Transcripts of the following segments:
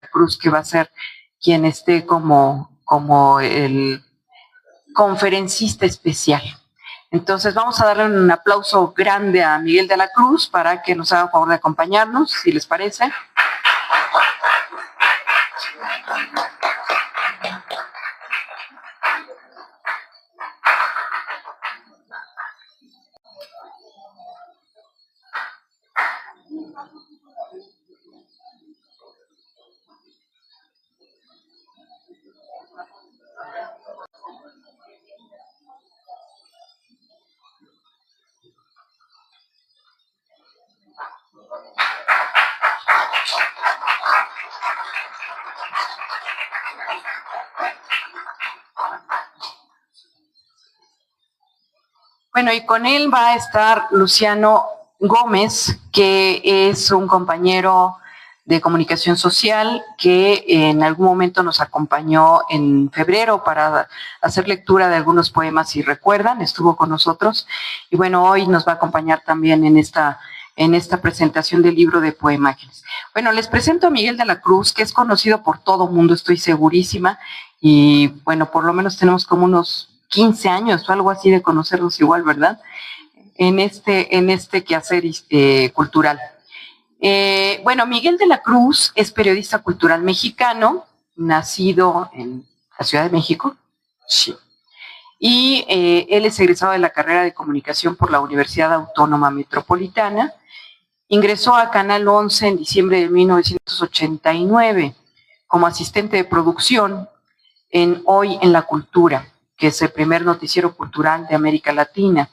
Cruz, que va a ser quien esté como el conferencista especial. Entonces vamos a darle un aplauso grande a Miguel de la Cruz para que nos haga favor de acompañarnos, si les parece. Bueno, y con él va a estar Luciano Gómez, que es un compañero de comunicación social que en algún momento nos acompañó en febrero para hacer lectura de algunos poemas, si recuerdan, estuvo con nosotros. Y bueno, hoy nos va a acompañar también en esta presentación del libro de Poemágenes. Bueno, les presento a Miguel de la Cruz, que es conocido por todo mundo, estoy segurísima, y bueno, por lo menos tenemos como unos 15 años o algo así de conocernos igual, ¿verdad? En este quehacer cultural. Bueno, Miguel de la Cruz es periodista cultural mexicano, nacido en la Ciudad de México, sí. Y él es egresado de la carrera de comunicación por la Universidad Autónoma Metropolitana. Ingresó a Canal 11 en diciembre de 1989 como asistente de producción en Hoy en la Cultura, que es el primer noticiero cultural de América Latina.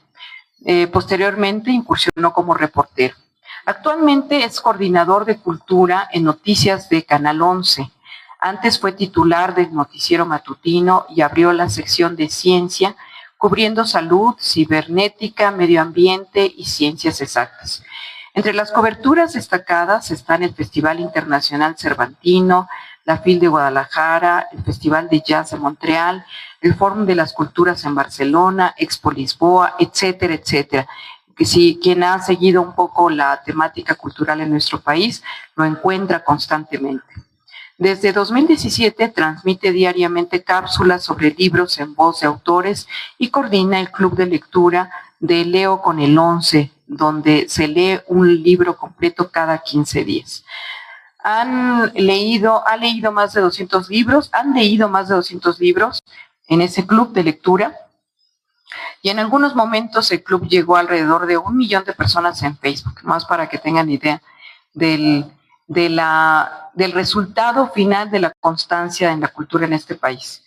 Posteriormente incursionó como reportero. Actualmente es coordinador de cultura en Noticias de Canal 11. Antes fue titular del noticiero matutino y abrió la sección de ciencia, cubriendo salud, cibernética, medio ambiente y ciencias exactas. Entre las coberturas destacadas están el Festival Internacional Cervantino, la FIL de Guadalajara, el Festival de Jazz de Montreal, el Fórum de las Culturas en Barcelona, Expo Lisboa, etcétera, etcétera. Que si quien ha seguido un poco la temática cultural en nuestro país lo encuentra constantemente. Desde 2017 transmite diariamente cápsulas sobre libros en voz de autores y coordina el club de lectura de Leo con el 11, donde se lee un libro completo cada 15 días. Han leído más de 200 libros en ese club de lectura, y en algunos momentos el club llegó a alrededor de 1 millón de personas en Facebook, más para que tengan idea del resultado final de la constancia en la cultura en este país.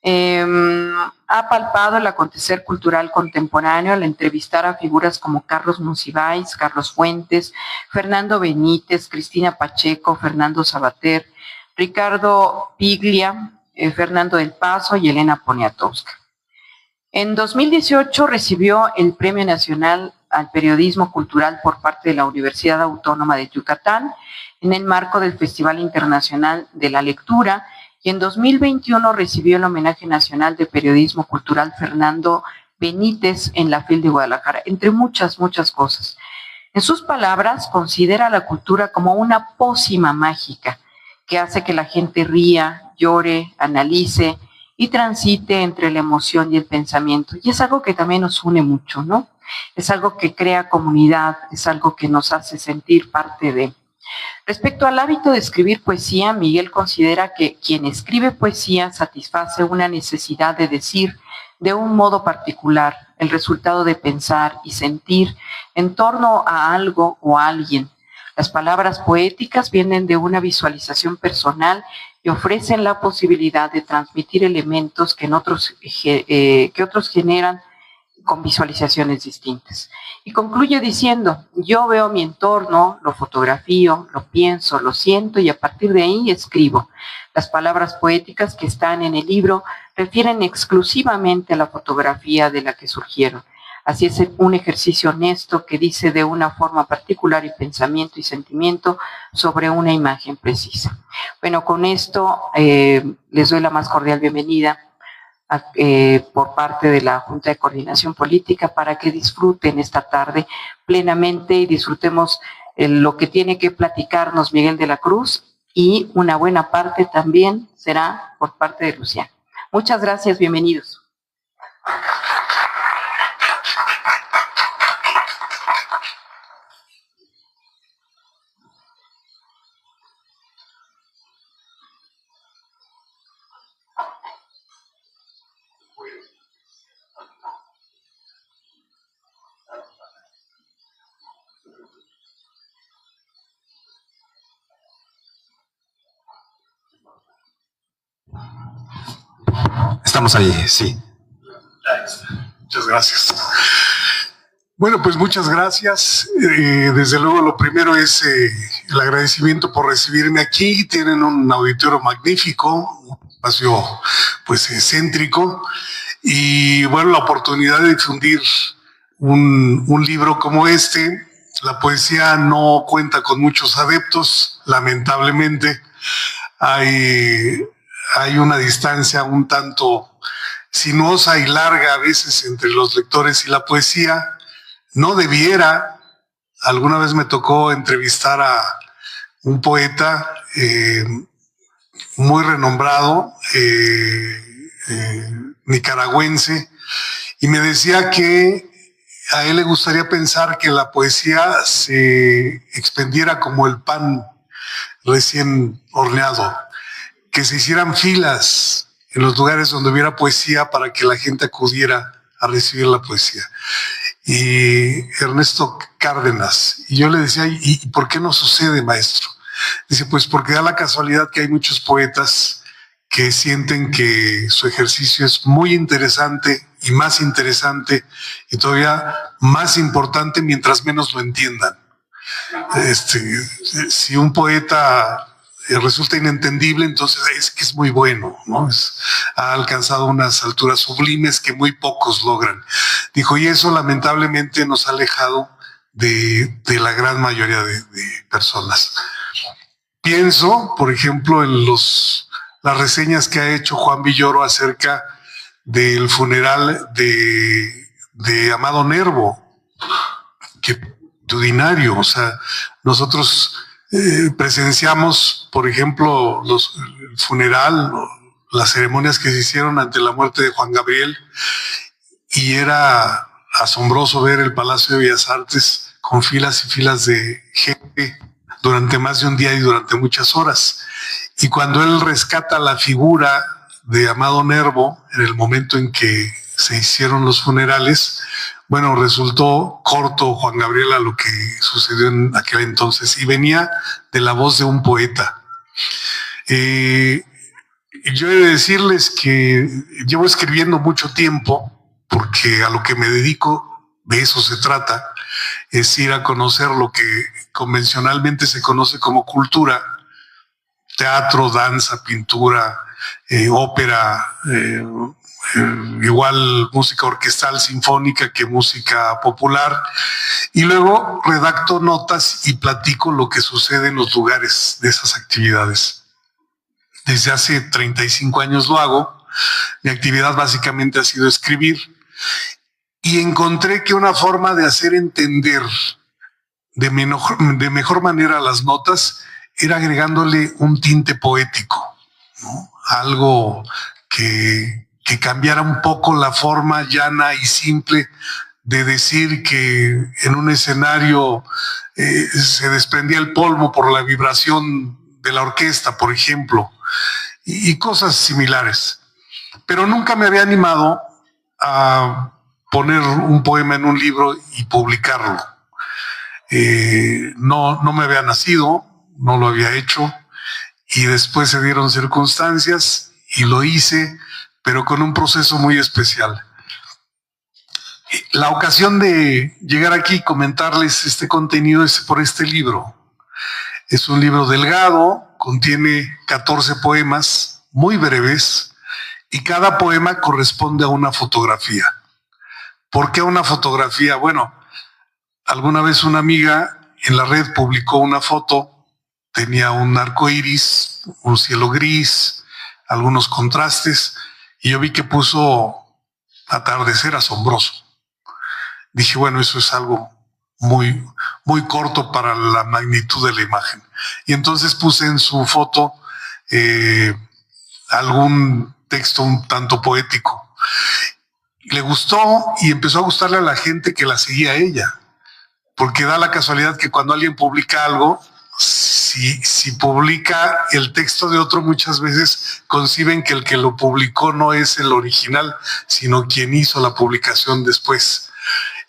Ha palpado el acontecer cultural contemporáneo al entrevistar a figuras como Carlos Monsiváis, Carlos Fuentes, Fernando Benítez, Cristina Pacheco, Fernando Sabater, Ricardo Piglia, Fernando del Paso y Elena Poniatowska. En 2018 recibió el Premio Nacional al Periodismo Cultural por parte de la Universidad Autónoma de Yucatán en el marco del Festival Internacional de la Lectura, y en 2021 recibió el Homenaje Nacional de Periodismo Cultural Fernando Benítez en la FIL de Guadalajara, entre muchas cosas. En sus palabras, considera la cultura como una pócima mágica que hace que la gente ría, llore, analice y transite entre la emoción y el pensamiento. Y es algo que también nos une mucho, ¿no? Es algo que crea comunidad, es algo que nos hace sentir parte de. Respecto al hábito de escribir poesía, Miguel considera que quien escribe poesía satisface una necesidad de decir de un modo particular el resultado de pensar y sentir en torno a algo o a alguien. Las palabras poéticas vienen de una visualización personal y ofrecen la posibilidad de transmitir elementos que otros generan con visualizaciones distintas. Y concluye diciendo: yo veo mi entorno, lo fotografío, lo pienso, lo siento y a partir de ahí escribo. Las palabras poéticas que están en el libro refieren exclusivamente a la fotografía de la que surgieron. Así es un ejercicio honesto que dice de una forma particular y pensamiento y sentimiento sobre una imagen precisa. Bueno, con esto les doy la más cordial bienvenida por parte de la Junta de Coordinación Política para que disfruten esta tarde plenamente y disfrutemos lo que tiene que platicarnos Miguel de la Cruz y una buena parte también será por parte de Luciano. Muchas gracias, bienvenidos. Estamos ahí, sí. Muchas gracias. Bueno, pues muchas gracias. Desde luego lo primero es el agradecimiento por recibirme aquí. Tienen un auditorio magnífico, un espacio pues céntrico y bueno, la oportunidad de difundir un libro como este. La poesía no cuenta con muchos adeptos, lamentablemente. Hay una distancia un tanto sinuosa y larga a veces entre los lectores y la poesía. No debiera. Alguna vez me tocó entrevistar a un poeta muy renombrado, nicaragüense, y me decía que a él le gustaría pensar que la poesía se expendiera como el pan recién horneado, que se hicieran filas en los lugares donde hubiera poesía para que la gente acudiera a recibir la poesía. Y Ernesto Cárdenas, y yo le decía, ¿y por qué no sucede, maestro? Dice, pues porque da la casualidad que hay muchos poetas que sienten que su ejercicio es muy interesante y todavía más importante mientras menos lo entiendan. Si un poeta resulta inentendible, entonces es que es muy bueno, ¿no? Ha alcanzado unas alturas sublimes que muy pocos logran. Dijo, y eso lamentablemente nos ha alejado de la gran mayoría de personas. Pienso, por ejemplo, en las reseñas que ha hecho Juan Villoro acerca del funeral de Amado Nervo, que multitudinario. O sea, nosotros presenciamos, por ejemplo, el funeral, las ceremonias que se hicieron ante la muerte de Juan Gabriel, y era asombroso ver el Palacio de Bellas Artes con filas y filas de gente durante más de un día y durante muchas horas. Y cuando él rescata la figura de Amado Nervo en el momento en que se hicieron los funerales, bueno, resultó corto Juan Gabriel a lo que sucedió en aquel entonces, y venía de la voz de un poeta. Yo he de decirles que llevo escribiendo mucho tiempo, porque a lo que me dedico, de eso se trata, es ir a conocer lo que convencionalmente se conoce como cultura: teatro, danza, pintura, ópera, igual música orquestal, sinfónica, que música popular, y luego redacto notas y platico lo que sucede en los lugares de esas actividades. Desde hace 35 años lo hago. Mi actividad básicamente ha sido escribir, y encontré que una forma de hacer entender de mejor manera las notas era agregándole un tinte poético, ¿no? Algo que cambiara un poco la forma llana y simple de decir que en un escenario se desprendía el polvo por la vibración de la orquesta, por ejemplo, y cosas similares. Pero nunca me había animado a poner un poema en un libro y publicarlo. No me había nacido, no lo había hecho, y después se dieron circunstancias y lo hice, pero con un proceso muy especial. La ocasión de llegar aquí y comentarles este contenido es por este libro. Es un libro delgado, contiene 14 poemas muy breves, y cada poema corresponde a una fotografía. ¿Por qué una fotografía? Bueno, alguna vez una amiga en la red publicó una foto, tenía un arco iris, un cielo gris, algunos contrastes, y yo vi que puso atardecer asombroso. Dije, bueno, eso es algo muy, muy corto para la magnitud de la imagen. Y entonces puse en su foto algún texto un tanto poético. Le gustó y empezó a gustarle a la gente que la seguía a ella, porque da la casualidad que cuando alguien publica algo, si publica el texto de otro, muchas veces conciben que el que lo publicó no es el original, sino quien hizo la publicación después.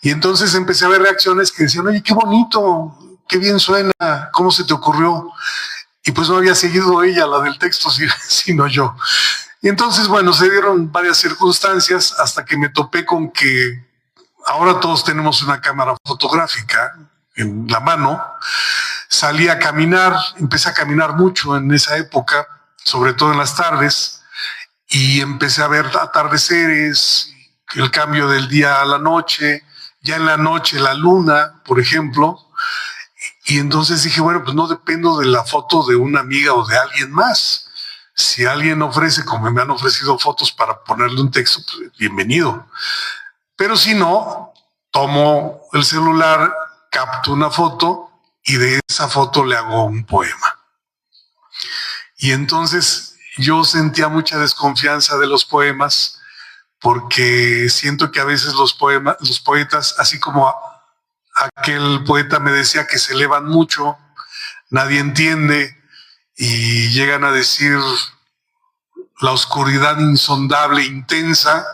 Y entonces empecé a ver reacciones que decían, oye, qué bonito, qué bien suena, ¿cómo se te ocurrió? Y pues no había seguido ella la del texto, sino yo. Y entonces, bueno, se dieron varias circunstancias hasta que me topé con que ahora todos tenemos una cámara fotográfica en la mano. Salí a caminar, empecé a caminar mucho en esa época, sobre todo en las tardes, y empecé a ver atardeceres, el cambio del día a la noche, ya en la noche la luna, por ejemplo. Y entonces dije, bueno, pues no dependo de la foto de una amiga o de alguien más. Si alguien ofrece, como me han ofrecido fotos para ponerle un texto, pues bienvenido. Pero si no, tomo el celular, capto una foto y de esa foto le hago un poema. Y entonces yo sentía mucha desconfianza de los poemas porque siento que a veces los poetas, así como aquel poeta me decía que se elevan mucho, nadie entiende y llegan a decir la oscuridad insondable, intensa,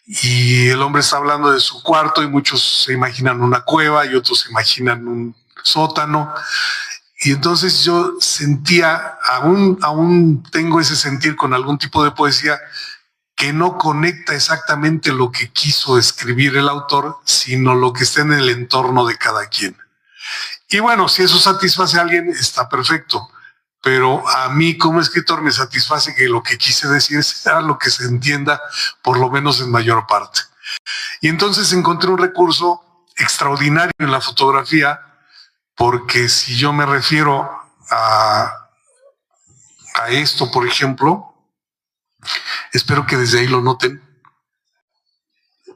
y el hombre está hablando de su cuarto y muchos se imaginan una cueva y otros se imaginan un sótano. Y entonces yo sentía, aún tengo ese sentir con algún tipo de poesía que no conecta exactamente lo que quiso escribir el autor, sino lo que está en el entorno de cada quien. Y bueno, si eso satisface a alguien, está perfecto. Pero a mí como escritor me satisface que lo que quise decir sea lo que se entienda, por lo menos en mayor parte. Y entonces encontré un recurso extraordinario en la fotografía, porque si yo me refiero a esto, por ejemplo, espero que desde ahí lo noten.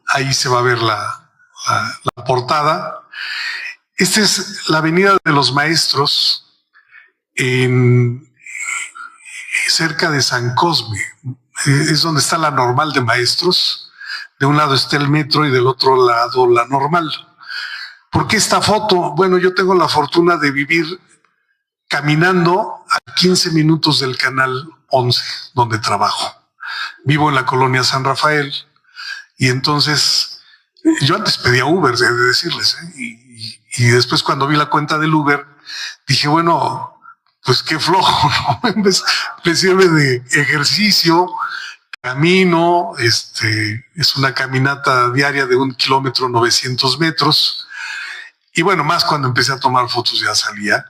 Ahí se va a ver la portada. Esta es la Avenida de los Maestros, cerca de San Cosme. Es donde está la Normal de Maestros. De un lado está el metro y del otro lado la Normal. ¿Por qué esta foto? Bueno, yo tengo la fortuna de vivir caminando a 15 minutos del Canal 11, donde trabajo. Vivo en la colonia San Rafael y entonces yo antes pedía Uber, he de decirles, y después cuando vi la cuenta del Uber dije, bueno, pues qué flojo, ¿no? Me sirve de ejercicio, camino, es una caminata diaria de 1 kilómetro 900 metros, y bueno, más cuando empecé a tomar fotos ya salía.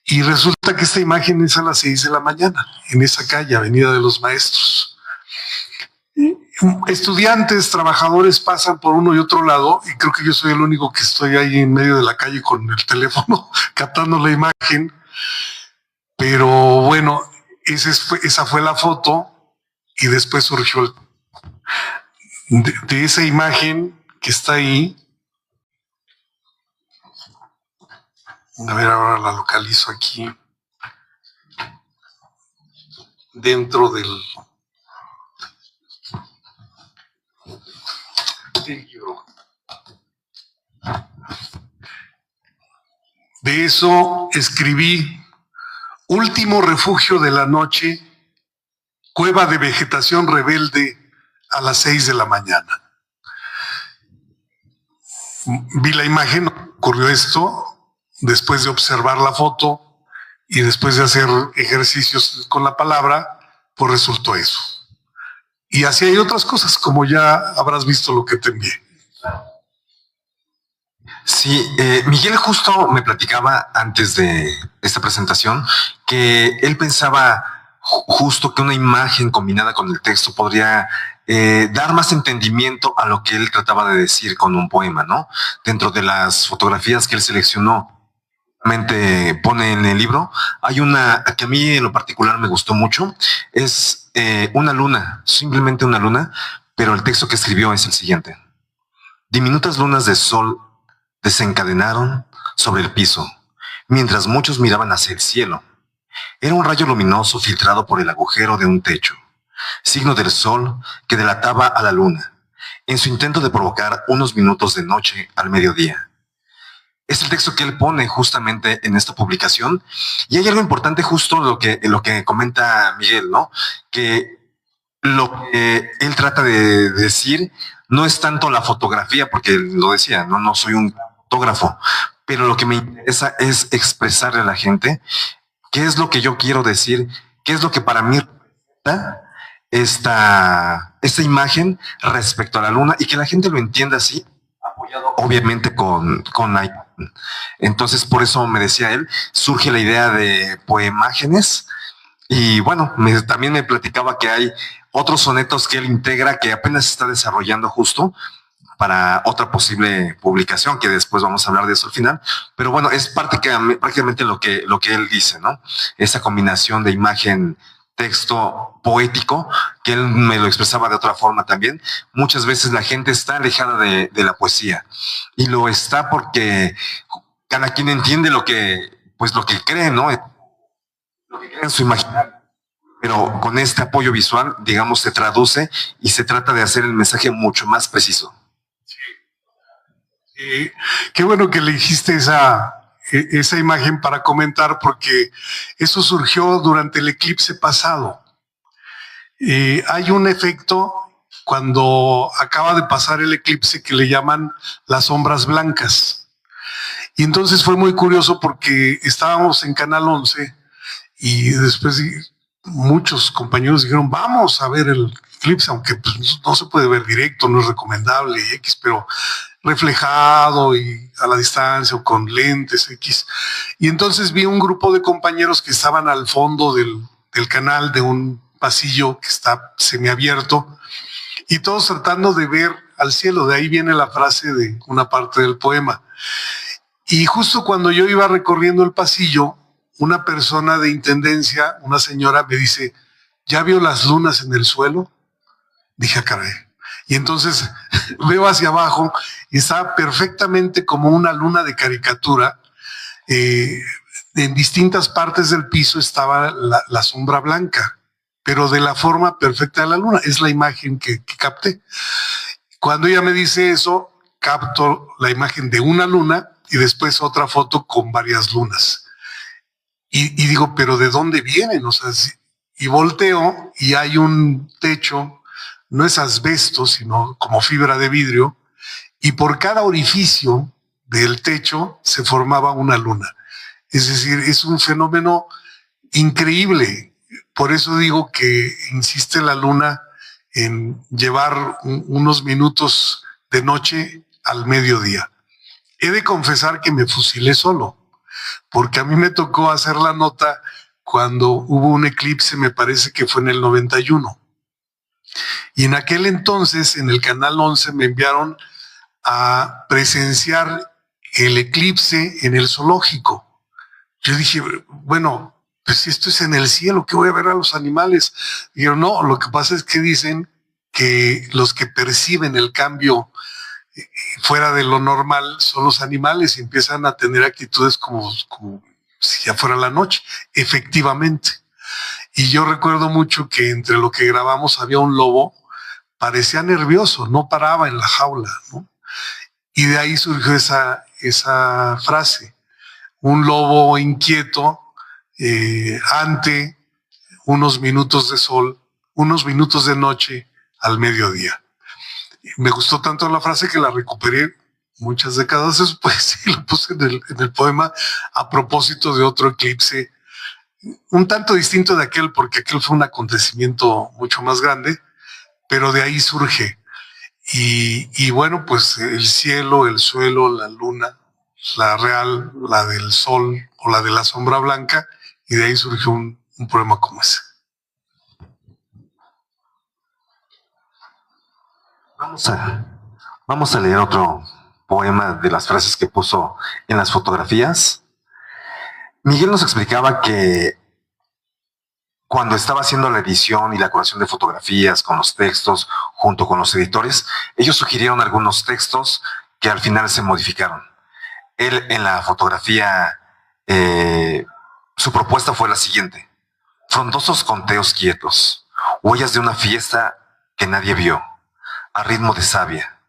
Y resulta que esta imagen es a las 6 de la mañana, en esa calle, Avenida de los Maestros. Estudiantes, trabajadores pasan por uno y otro lado, y creo que yo soy el único que estoy ahí en medio de la calle con el teléfono, captando la imagen. Pero bueno, esa fue la foto, y después surgió de esa imagen que está ahí. A ver, ahora la localizo aquí. Dentro del libro. De eso escribí: último refugio de la noche, cueva de vegetación rebelde a las 6 de la mañana. Vi la imagen, ocurrió esto, después de observar la foto y después de hacer ejercicios con la palabra, pues resultó eso. Y así hay otras cosas, como ya habrás visto lo que te envié. Sí, Miguel justo me platicaba antes de esta presentación que él pensaba justo que una imagen combinada con el texto podría dar más entendimiento a lo que él trataba de decir con un poema, ¿no? Dentro de las fotografías que él seleccionó, pone en el libro, hay una que a mí en lo particular me gustó mucho, es una luna, simplemente una luna, pero el texto que escribió es el siguiente: diminutas lunas de sol desencadenaron sobre el piso, mientras muchos miraban hacia el cielo. Era un rayo luminoso filtrado por el agujero de un techo, signo del sol que delataba a la luna, en su intento de provocar unos minutos de noche al mediodía. Es el texto que él pone justamente en esta publicación, y hay algo importante justo lo que comenta Miguel, ¿no? Que lo que él trata de decir no es tanto la fotografía, porque él lo decía, no soy un fotógrafo, pero lo que me interesa es expresarle a la gente qué es lo que yo quiero decir, qué es lo que para mí representa esta imagen respecto a la luna, y que la gente lo entienda así, apoyado obviamente con la imagen. Entonces, por eso me decía él, surge la idea de poemágenes. Y bueno, también me platicaba que hay otros sonetos que él integra que apenas está desarrollando justo para otra posible publicación, que después vamos a hablar de eso al final. Pero bueno, es prácticamente lo que él dice, ¿no? Esa combinación de imagen, texto poético, que él me lo expresaba de otra forma también. Muchas veces la gente está alejada de la poesía, y lo está porque cada quien entiende lo que cree, ¿no? Lo que cree en su imaginario. Pero con este apoyo visual, digamos, se traduce y se trata de hacer el mensaje mucho más preciso. Qué bueno que elegiste esa imagen para comentar, porque eso surgió durante el eclipse pasado. Hay un efecto cuando acaba de pasar el eclipse que le llaman las sombras blancas. Y entonces fue muy curioso porque estábamos en Canal 11 y después muchos compañeros dijeron, vamos a ver el eclipse, aunque pues, no se puede ver directo, no es recomendable, pero reflejado y a la distancia o con lentes X. Y entonces vi un grupo de compañeros que estaban al fondo del canal, de un pasillo que está semiabierto, y todos tratando de ver al cielo. De ahí viene la frase de una parte del poema. Y justo cuando yo iba recorriendo el pasillo, una persona de intendencia, una señora, me dice, ¿ya vio las lunas en el suelo? Dije, caray. Y entonces veo hacia abajo y está perfectamente como una luna de caricatura. En distintas partes del piso estaba la sombra blanca, pero de la forma perfecta de la luna. Es la imagen que capté. Cuando ella me dice eso, capto la imagen de una luna y después otra foto con varias lunas. Y digo, ¿pero de dónde vienen? O sea, y volteo y hay un techo, no es asbesto, sino como fibra de vidrio, y por cada orificio del techo se formaba una luna. Es decir, es un fenómeno increíble. Por eso digo que insiste la luna en llevar unos minutos de noche al mediodía. He de confesar que me fusilé solo, porque a mí me tocó hacer la nota cuando hubo un eclipse, me parece que fue en el 91. Y en aquel entonces, en el Canal 11, me enviaron a presenciar el eclipse en el zoológico. Yo dije, bueno, pues si esto es en el cielo, ¿qué voy a ver a los animales? Y yo, no, lo que pasa es que dicen que los que perciben el cambio fuera de lo normal son los animales y empiezan a tener actitudes como si ya fuera la noche, efectivamente. Y yo recuerdo mucho que entre lo que grabamos había un lobo, parecía nervioso, no paraba en la jaula, ¿no? Y de ahí surgió esa frase, un lobo inquieto ante unos minutos de sol, unos minutos de noche al mediodía. Me gustó tanto la frase que la recuperé muchas décadas después y lo puse en el poema a propósito de otro eclipse, un tanto distinto de aquel, porque aquel fue un acontecimiento mucho más grande, pero de ahí surge. Y bueno, pues el cielo, el suelo, la luna, la real, la del sol o la de la sombra blanca, y de ahí surgió un poema como ese. Vamos a leer otro poema de las frases que puso en las fotografías. Miguel nos explicaba que cuando estaba haciendo la edición y la curación de fotografías con los textos junto con los editores, ellos sugirieron algunos textos que al final se modificaron. Él en la fotografía, su propuesta fue la siguiente: frondosos conteos quietos, huellas de una fiesta que nadie vio, a ritmo de savia,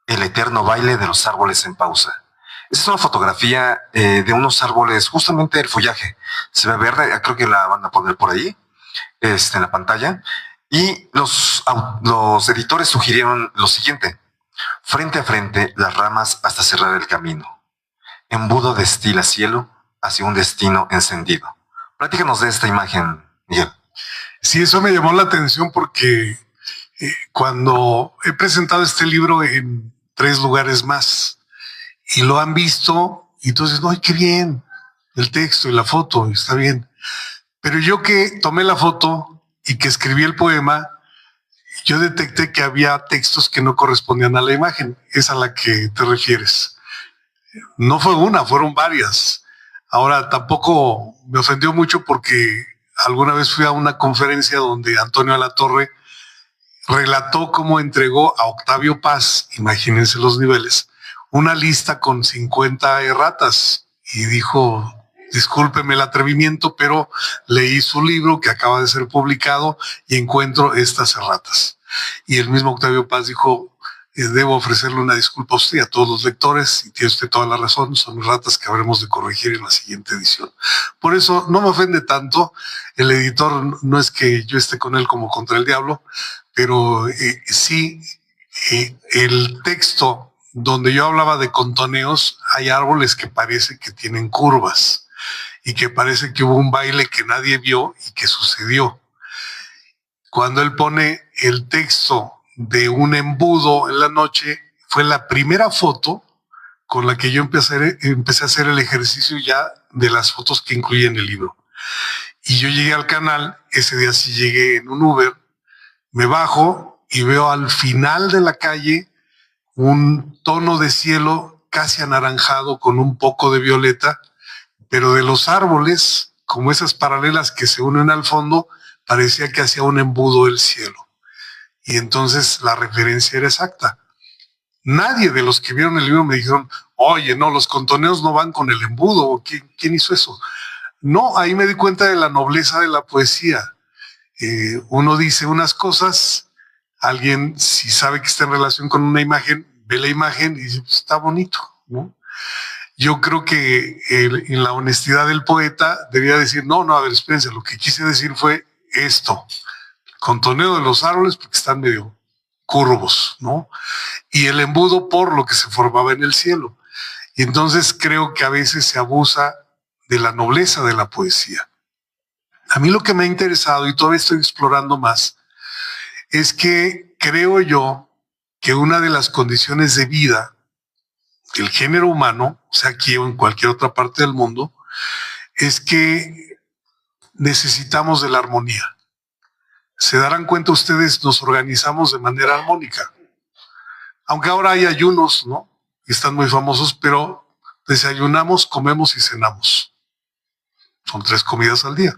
el eterno baile de los árboles en pausa. Esta es una fotografía de unos árboles, justamente el follaje se ve verde, creo que la van a poner por ahí, en la pantalla, y los editores sugirieron lo siguiente: frente a frente las ramas hasta cerrar el camino, embudo destila cielo hacia un destino encendido. Platícanos de esta imagen, Miguel. Sí, eso me llamó la atención porque cuando he presentado este libro en 3 lugares más y lo han visto, y entonces, ¡ay, qué bien! El texto y la foto, está bien. Pero yo que tomé la foto y que escribí el poema, yo detecté que había textos que no correspondían a la imagen, es a la que te refieres. No fue una, fueron varias. Ahora, tampoco me ofendió mucho porque alguna vez fui a una conferencia donde Antonio Alatorre relató cómo entregó a Octavio Paz, imagínense los niveles, una lista con 50 erratas y dijo: discúlpeme el atrevimiento, pero leí su libro que acaba de ser publicado y encuentro estas erratas. Y el mismo Octavio Paz dijo: debo ofrecerle una disculpa a usted y a todos los lectores, y tiene usted toda la razón, son erratas que habremos de corregir en la siguiente edición. Por eso no me ofende tanto. El editor no es que yo esté con él como contra el diablo, pero sí, el texto donde yo hablaba de contoneos, hay árboles que parece que tienen curvas y que parece que hubo un baile que nadie vio y que sucedió. Cuando él pone el texto de un embudo en la noche, fue la primera foto con la que yo empecé a hacer el ejercicio ya de las fotos que incluyen el libro. Y yo llegué al canal, ese día sí llegué en un Uber, me bajo y veo al final de la calle un tono de cielo casi anaranjado con un poco de violeta, pero de los árboles, como esas paralelas que se unen al fondo, parecía que hacía un embudo el cielo. Y entonces la referencia era exacta. Nadie de los que vieron el libro me dijeron: oye, no, los contoneos no van con el embudo. ¿Quién hizo eso? No, ahí me di cuenta de la nobleza de la poesía. Uno dice unas cosas, alguien, si sabe que está en relación con una imagen, ve la imagen y dice: pues está bonito, ¿no? Yo creo que en la honestidad del poeta debía decir: no, a ver, espérense, lo que quise decir fue esto. Contoneo de los árboles porque están medio curvos, ¿no? Y el embudo por lo que se formaba en el cielo. Y entonces creo que a veces se abusa de la nobleza de la poesía. A mí lo que me ha interesado, y todavía estoy explorando más, es que creo yo que una de las condiciones de vida del género humano, o sea, aquí o en cualquier otra parte del mundo, es que necesitamos de la armonía. Se darán cuenta ustedes, nos organizamos de manera armónica. Aunque ahora hay ayunos, ¿no? Están muy famosos, pero desayunamos, comemos y cenamos. Son 3 comidas al día.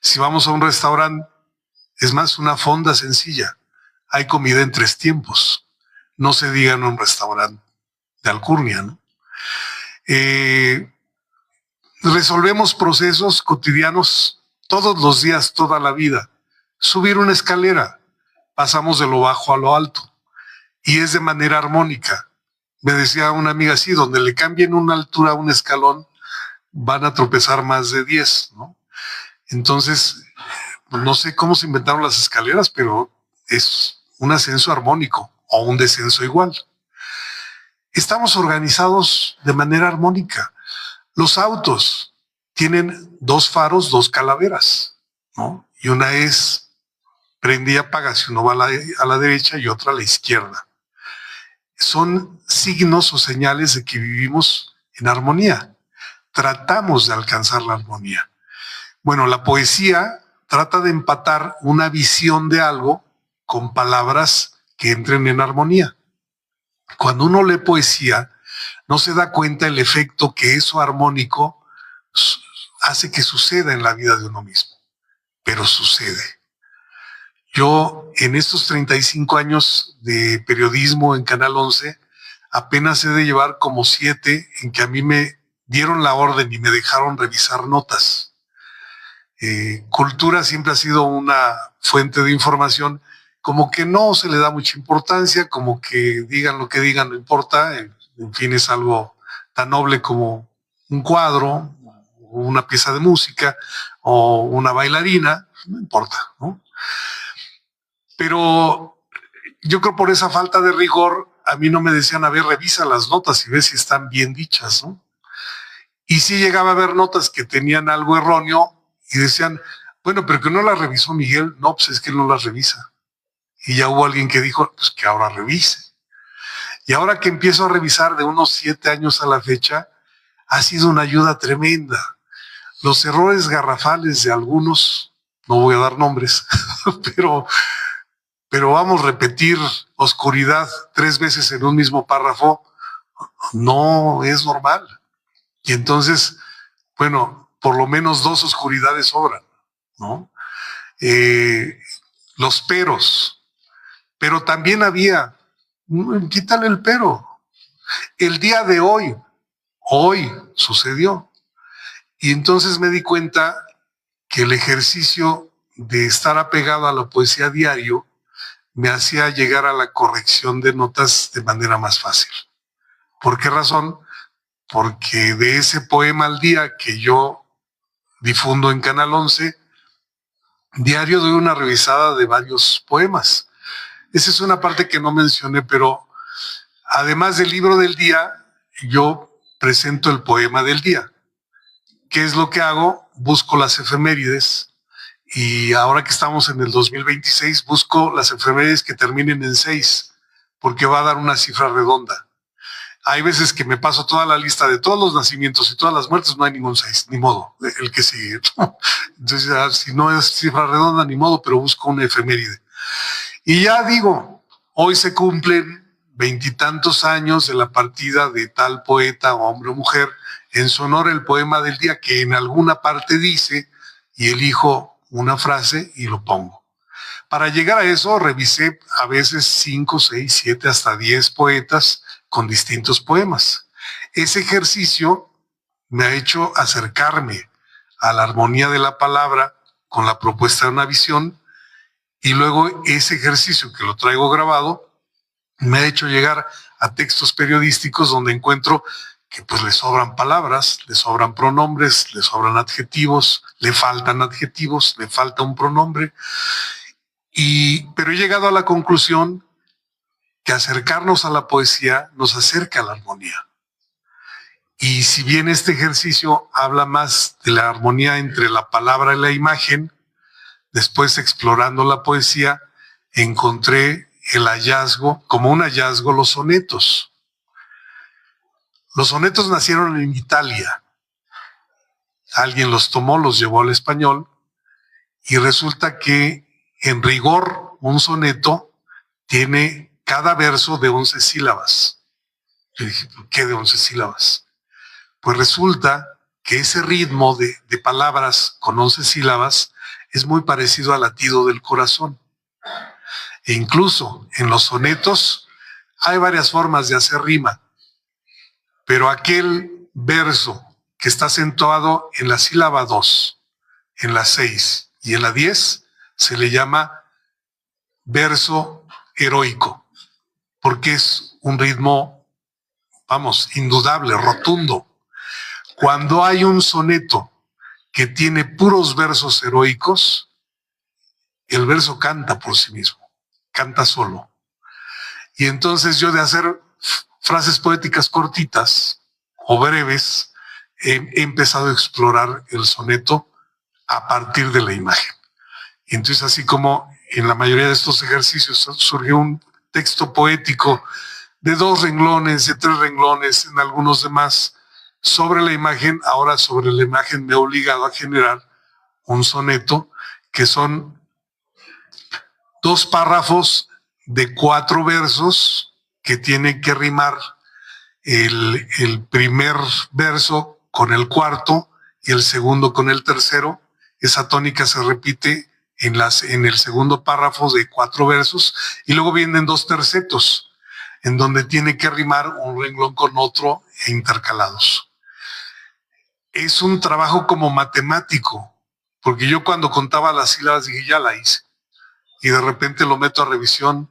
Si vamos a un restaurante, es más, una fonda sencilla. Hay comida en 3 tiempos. No se diga en un restaurante de alcurnia, ¿no? Resolvemos procesos cotidianos todos los días, toda la vida. Subir una escalera, pasamos de lo bajo a lo alto y es de manera armónica. Me decía una amiga: sí, donde le cambien una altura a un escalón van a tropezar más de 10, ¿no? Entonces, no sé cómo se inventaron las escaleras, pero es un ascenso armónico o un descenso igual. Estamos organizados de manera armónica. Los autos tienen 2 faros, 2 calaveras, ¿no? Y una es prende y apaga si uno va a la derecha y otra a la izquierda. Son signos o señales de que vivimos en armonía. Tratamos de alcanzar la armonía. Bueno, la poesía trata de empatar una visión de algo con palabras que entren en armonía. Cuando uno lee poesía, no se da cuenta el efecto que eso armónico hace que suceda en la vida de uno mismo, pero sucede. Yo, en estos 35 años de periodismo en Canal 11, apenas he de llevar como 7 en que a mí me dieron la orden y me dejaron revisar notas. Cultura siempre ha sido una fuente de información, como que no se le da mucha importancia, como que digan lo que digan, no importa, en fin, es algo tan noble como un cuadro, una pieza de música o una bailarina, no importa, ¿no? Pero yo creo por esa falta de rigor, a mí no me decían, a ver, revisa las notas y ve si están bien dichas, ¿no? Y sí llegaba a haber notas que tenían algo erróneo y decían, bueno, pero que no las revisó Miguel. No, pues es que él no las revisa. Y ya hubo alguien que dijo, pues que ahora revise. Y ahora que empiezo a revisar de unos 7 años a la fecha, ha sido una ayuda tremenda. Los errores garrafales de algunos, no voy a dar nombres, pero vamos, repetir oscuridad 3 veces en un mismo párrafo no es normal. Y entonces, bueno, por lo menos 2 oscuridades sobran, ¿no? Los peros, pero también había, quítale el pero. El día de hoy sucedió. Y entonces me di cuenta que el ejercicio de estar apegado a la poesía diario me hacía llegar a la corrección de notas de manera más fácil. ¿Por qué razón? Porque de ese poema al día que yo difundo en Canal 11, diario doy una revisada de varios poemas. Esa es una parte que no mencioné, pero además del libro del día, yo presento el poema del día. ¿Qué es lo que hago? Busco las efemérides. Y ahora que estamos en el 2026, busco las efemérides que terminen en 6, porque va a dar una cifra redonda. Hay veces que me paso toda la lista de todos los nacimientos y todas las muertes, no hay ningún 6, ni modo, el que sigue. Entonces, si no es cifra redonda, ni modo, pero busco una efeméride. Y ya digo, hoy se cumplen 20 y tantos años de la partida de tal poeta, hombre o mujer, en su honor el poema del día, que en alguna parte dice, y elijo una frase y lo pongo. Para llegar a eso, revisé a veces 5, 6, 7, hasta 10 poetas con distintos poemas. Ese ejercicio me ha hecho acercarme a la armonía de la palabra con la propuesta de una visión, y luego ese ejercicio que lo traigo grabado me ha hecho llegar a textos periodísticos donde encuentro que pues le sobran palabras, le sobran pronombres, le sobran adjetivos, le faltan adjetivos, le falta un pronombre. Pero he llegado a la conclusión que acercarnos a la poesía nos acerca a la armonía. Y si bien este ejercicio habla más de la armonía entre la palabra y la imagen, después explorando la poesía, encontré el hallazgo, como un hallazgo, los sonetos. Los sonetos nacieron en Italia. Alguien los tomó, los llevó al español, y resulta que, en rigor, un soneto tiene cada verso de 11 sílabas. Yo dije, ¿por qué de 11 sílabas? Pues resulta que ese ritmo de palabras con 11 sílabas es muy parecido al latido del corazón. E incluso en los sonetos hay varias formas de hacer rima, pero aquel verso que está acentuado en la sílaba 2, en la 6 y en la 10 se le llama verso heroico, porque es un ritmo, vamos, indudable, rotundo. Cuando hay un soneto que tiene puros versos heroicos, el verso canta por sí mismo, canta solo. Y entonces yo, de hacer frases poéticas cortitas o breves, he empezado a explorar el soneto a partir de la imagen. Y entonces, así como en la mayoría de estos ejercicios surgió un texto poético de 2 renglones, de 3 renglones, en algunos demás, sobre la imagen, ahora sobre la imagen me he obligado a generar un soneto que son 2 párrafos de 4 versos que tienen que rimar el primer verso con el cuarto y el segundo con el tercero. Esa tónica se repite en el segundo párrafo de 4 versos, y luego vienen 2 tercetos. en donde tiene que rimar un renglón con otro e intercalados. Es un trabajo como matemático, porque yo cuando contaba las sílabas dije, ya la hice. Y de repente lo meto a revisión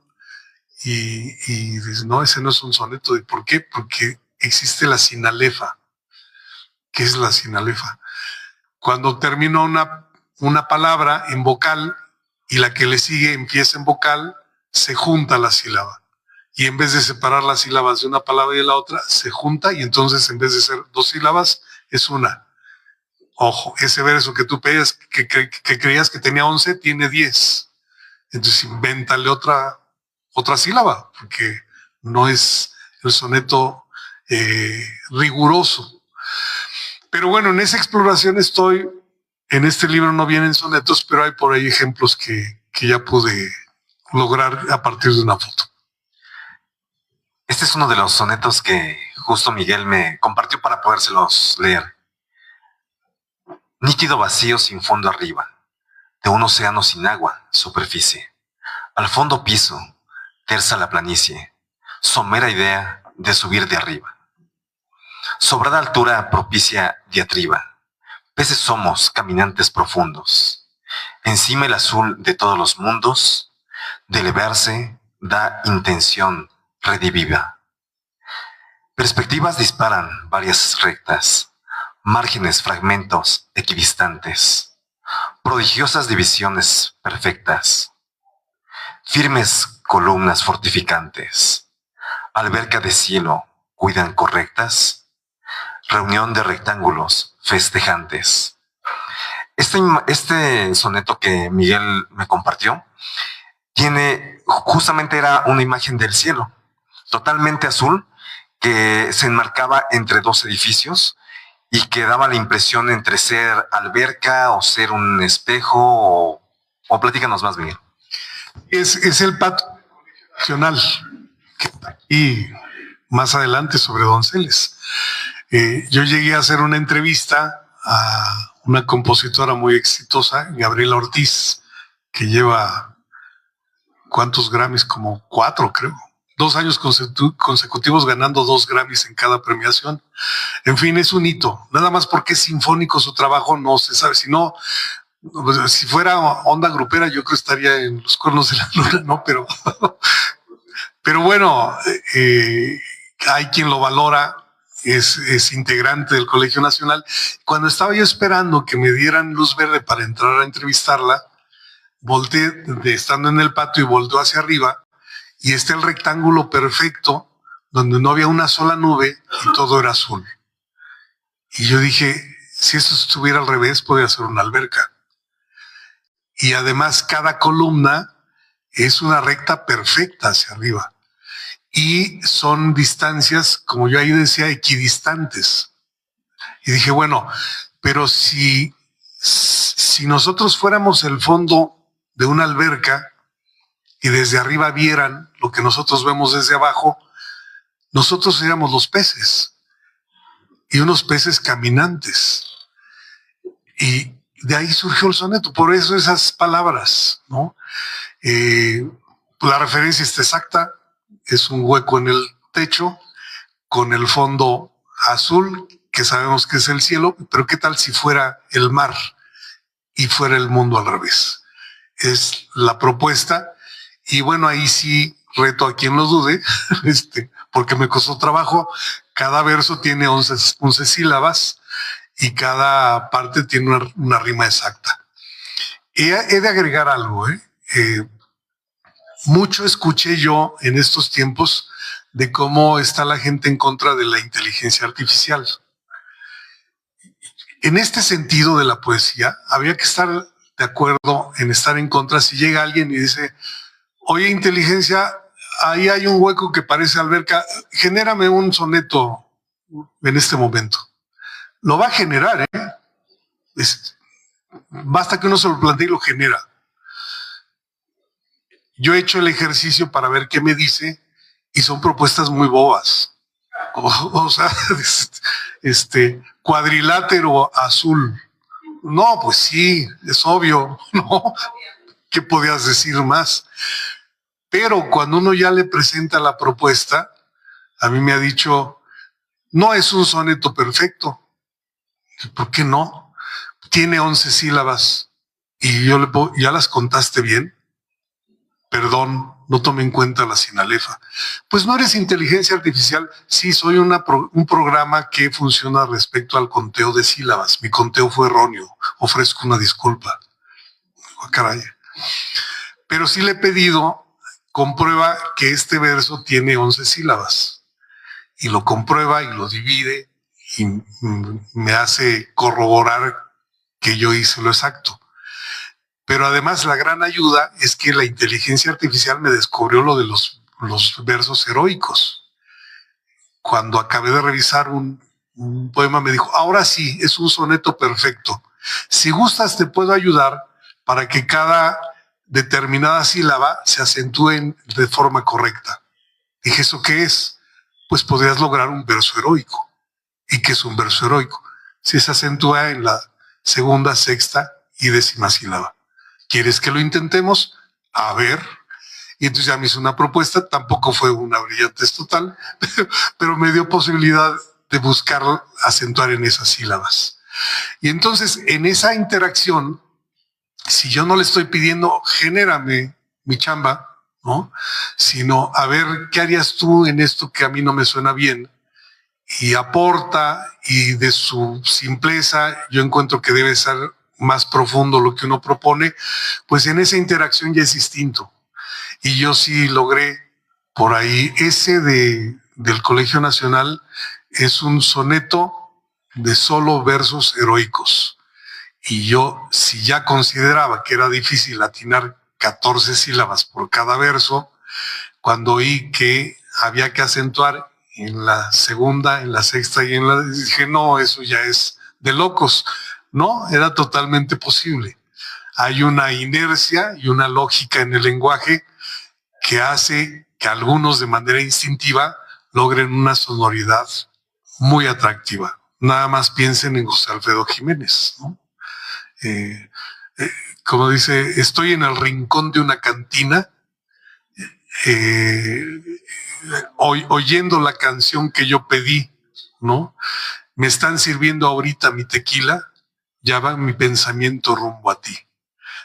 y dices, no, ese no es un soneto. ¿Y por qué? Porque existe la sinalefa. ¿Qué es la sinalefa? Cuando termino una palabra en vocal y la que le sigue empieza en vocal, se junta la sílaba. Y en vez de separar las sílabas de una palabra y de la otra, se junta y entonces en vez de ser dos sílabas, es una. Ojo, ese verso que tú pedías, que creías que tenía 11, tiene 10. Entonces invéntale otra sílaba, porque no es el soneto riguroso. Pero bueno, en esa exploración estoy. En este libro no vienen sonetos, pero hay por ahí ejemplos que ya pude lograr a partir de una foto. Este es uno de los sonetos que justo Miguel me compartió para podérselos leer. Nítido vacío sin fondo arriba, de un océano sin agua, superficie. Al fondo piso, tersa la planicie, somera idea de subir de arriba. Sobrada altura propicia diatriba. Peces somos, caminantes profundos. Encima el azul de todos los mundos, de elevarse da intención rediviva. Perspectivas disparan varias rectas, márgenes, fragmentos equidistantes, prodigiosas divisiones perfectas, firmes columnas fortificantes, alberca de cielo cuidan correctas, reunión de rectángulos festejantes. Este soneto que Miguel me compartió justamente era una imagen del cielo, totalmente azul, que se enmarcaba entre dos edificios y que daba la impresión entre ser alberca o ser un espejo o platícanos más, Miguel. Es el Patio Nacional, que está aquí más adelante sobre Donceles. Yo llegué a hacer una entrevista a una compositora muy exitosa, Gabriela Ortiz, que lleva ¿cuántos Grammys? Como 4, creo. 2 años consecutivos ganando 2 Grammys en cada premiación. En fin, es un hito. Nada más porque es sinfónico su trabajo, no se sabe. Si no, si fuera onda grupera, yo creo que estaría en Los Cuernos de la Luna, ¿no? Pero bueno, hay quien lo valora. Es integrante del Colegio Nacional. Cuando estaba yo esperando que me dieran luz verde para entrar a entrevistarla, volteé estando en el patio y volteó hacia arriba y está el rectángulo perfecto donde no había una sola nube y todo era azul. Y yo dije, si esto estuviera al revés, podría ser una alberca. Y además cada columna es una recta perfecta hacia arriba. Y son distancias, como yo ahí decía, equidistantes. Y dije, bueno, pero si nosotros fuéramos el fondo de una alberca y desde arriba vieran lo que nosotros vemos desde abajo, nosotros seríamos los peces. Y unos peces caminantes. Y de ahí surgió el soneto. Por eso esas palabras, ¿no? La referencia está exacta. Es un hueco en el techo con el fondo azul, que sabemos que es el cielo, pero ¿qué tal si fuera el mar y fuera el mundo al revés? Es la propuesta y bueno, ahí sí reto a quien lo dude, porque me costó trabajo. Cada verso tiene 11 sílabas y cada parte tiene una rima exacta. He de agregar algo, mucho escuché yo en estos tiempos de cómo está la gente en contra de la inteligencia artificial. En este sentido de la poesía, habría que estar de acuerdo en estar en contra. Si llega alguien y dice, oye, inteligencia, ahí hay un hueco que parece alberca, genérame un soneto en este momento. Lo va a generar, basta que uno se lo plantee y lo genera. Yo he hecho el ejercicio para ver qué me dice y son propuestas muy bobas. O sea, cuadrilátero azul. No, pues sí, es obvio, ¿no? ¿Qué podías decir más? Pero cuando uno ya le presenta la propuesta, a mí me ha dicho, no es un soneto perfecto. ¿Por qué no? Tiene 11 sílabas. Y yo le puedo, ¿ya las contaste bien? Perdón, no tomé en cuenta la sinalefa. Pues no eres inteligencia artificial. Sí, soy un programa que funciona respecto al conteo de sílabas. Mi conteo fue erróneo. Ofrezco una disculpa. Oh, caray. Pero sí le he pedido, comprueba que este verso tiene 11 sílabas. Y lo comprueba y lo divide y me hace corroborar que yo hice lo exacto. Pero además la gran ayuda es que la inteligencia artificial me descubrió lo de los versos heroicos. Cuando acabé de revisar un poema me dijo, ahora sí, es un soneto perfecto. Si gustas te puedo ayudar para que cada determinada sílaba se acentúe de forma correcta. Dije, ¿eso qué es? Pues podrías lograr un verso heroico. ¿Y qué es un verso heroico? Si se acentúa en la segunda, sexta y décima sílaba. ¿Quieres que lo intentemos? A ver. Y entonces ya me hizo una propuesta, tampoco fue una brillantez total, pero me dio posibilidad de buscar acentuar en esas sílabas. Y entonces en esa interacción, si yo no le estoy pidiendo, genérame mi chamba, ¿no? Sino, a ver, ¿qué harías tú en esto que a mí no me suena bien? Y aporta, y de su simpleza yo encuentro que debe ser más profundo lo que uno propone, pues en esa interacción ya es distinto. Y yo sí logré por ahí, ese del Colegio Nacional es un soneto de solo versos heroicos. Y yo, si ya consideraba que era difícil atinar 14 sílabas por cada verso, cuando oí que había que acentuar en la segunda, en la sexta y en la... dije, no, eso ya es de locos. No, era totalmente posible. Hay una inercia y una lógica en el lenguaje que hace que algunos de manera instintiva logren una sonoridad muy atractiva. Nada más piensen en José Alfredo Jiménez, ¿no? Como dice, estoy en el rincón de una cantina oyendo la canción que yo pedí, ¿no? Me están sirviendo ahorita mi tequila, ya va mi pensamiento rumbo a ti.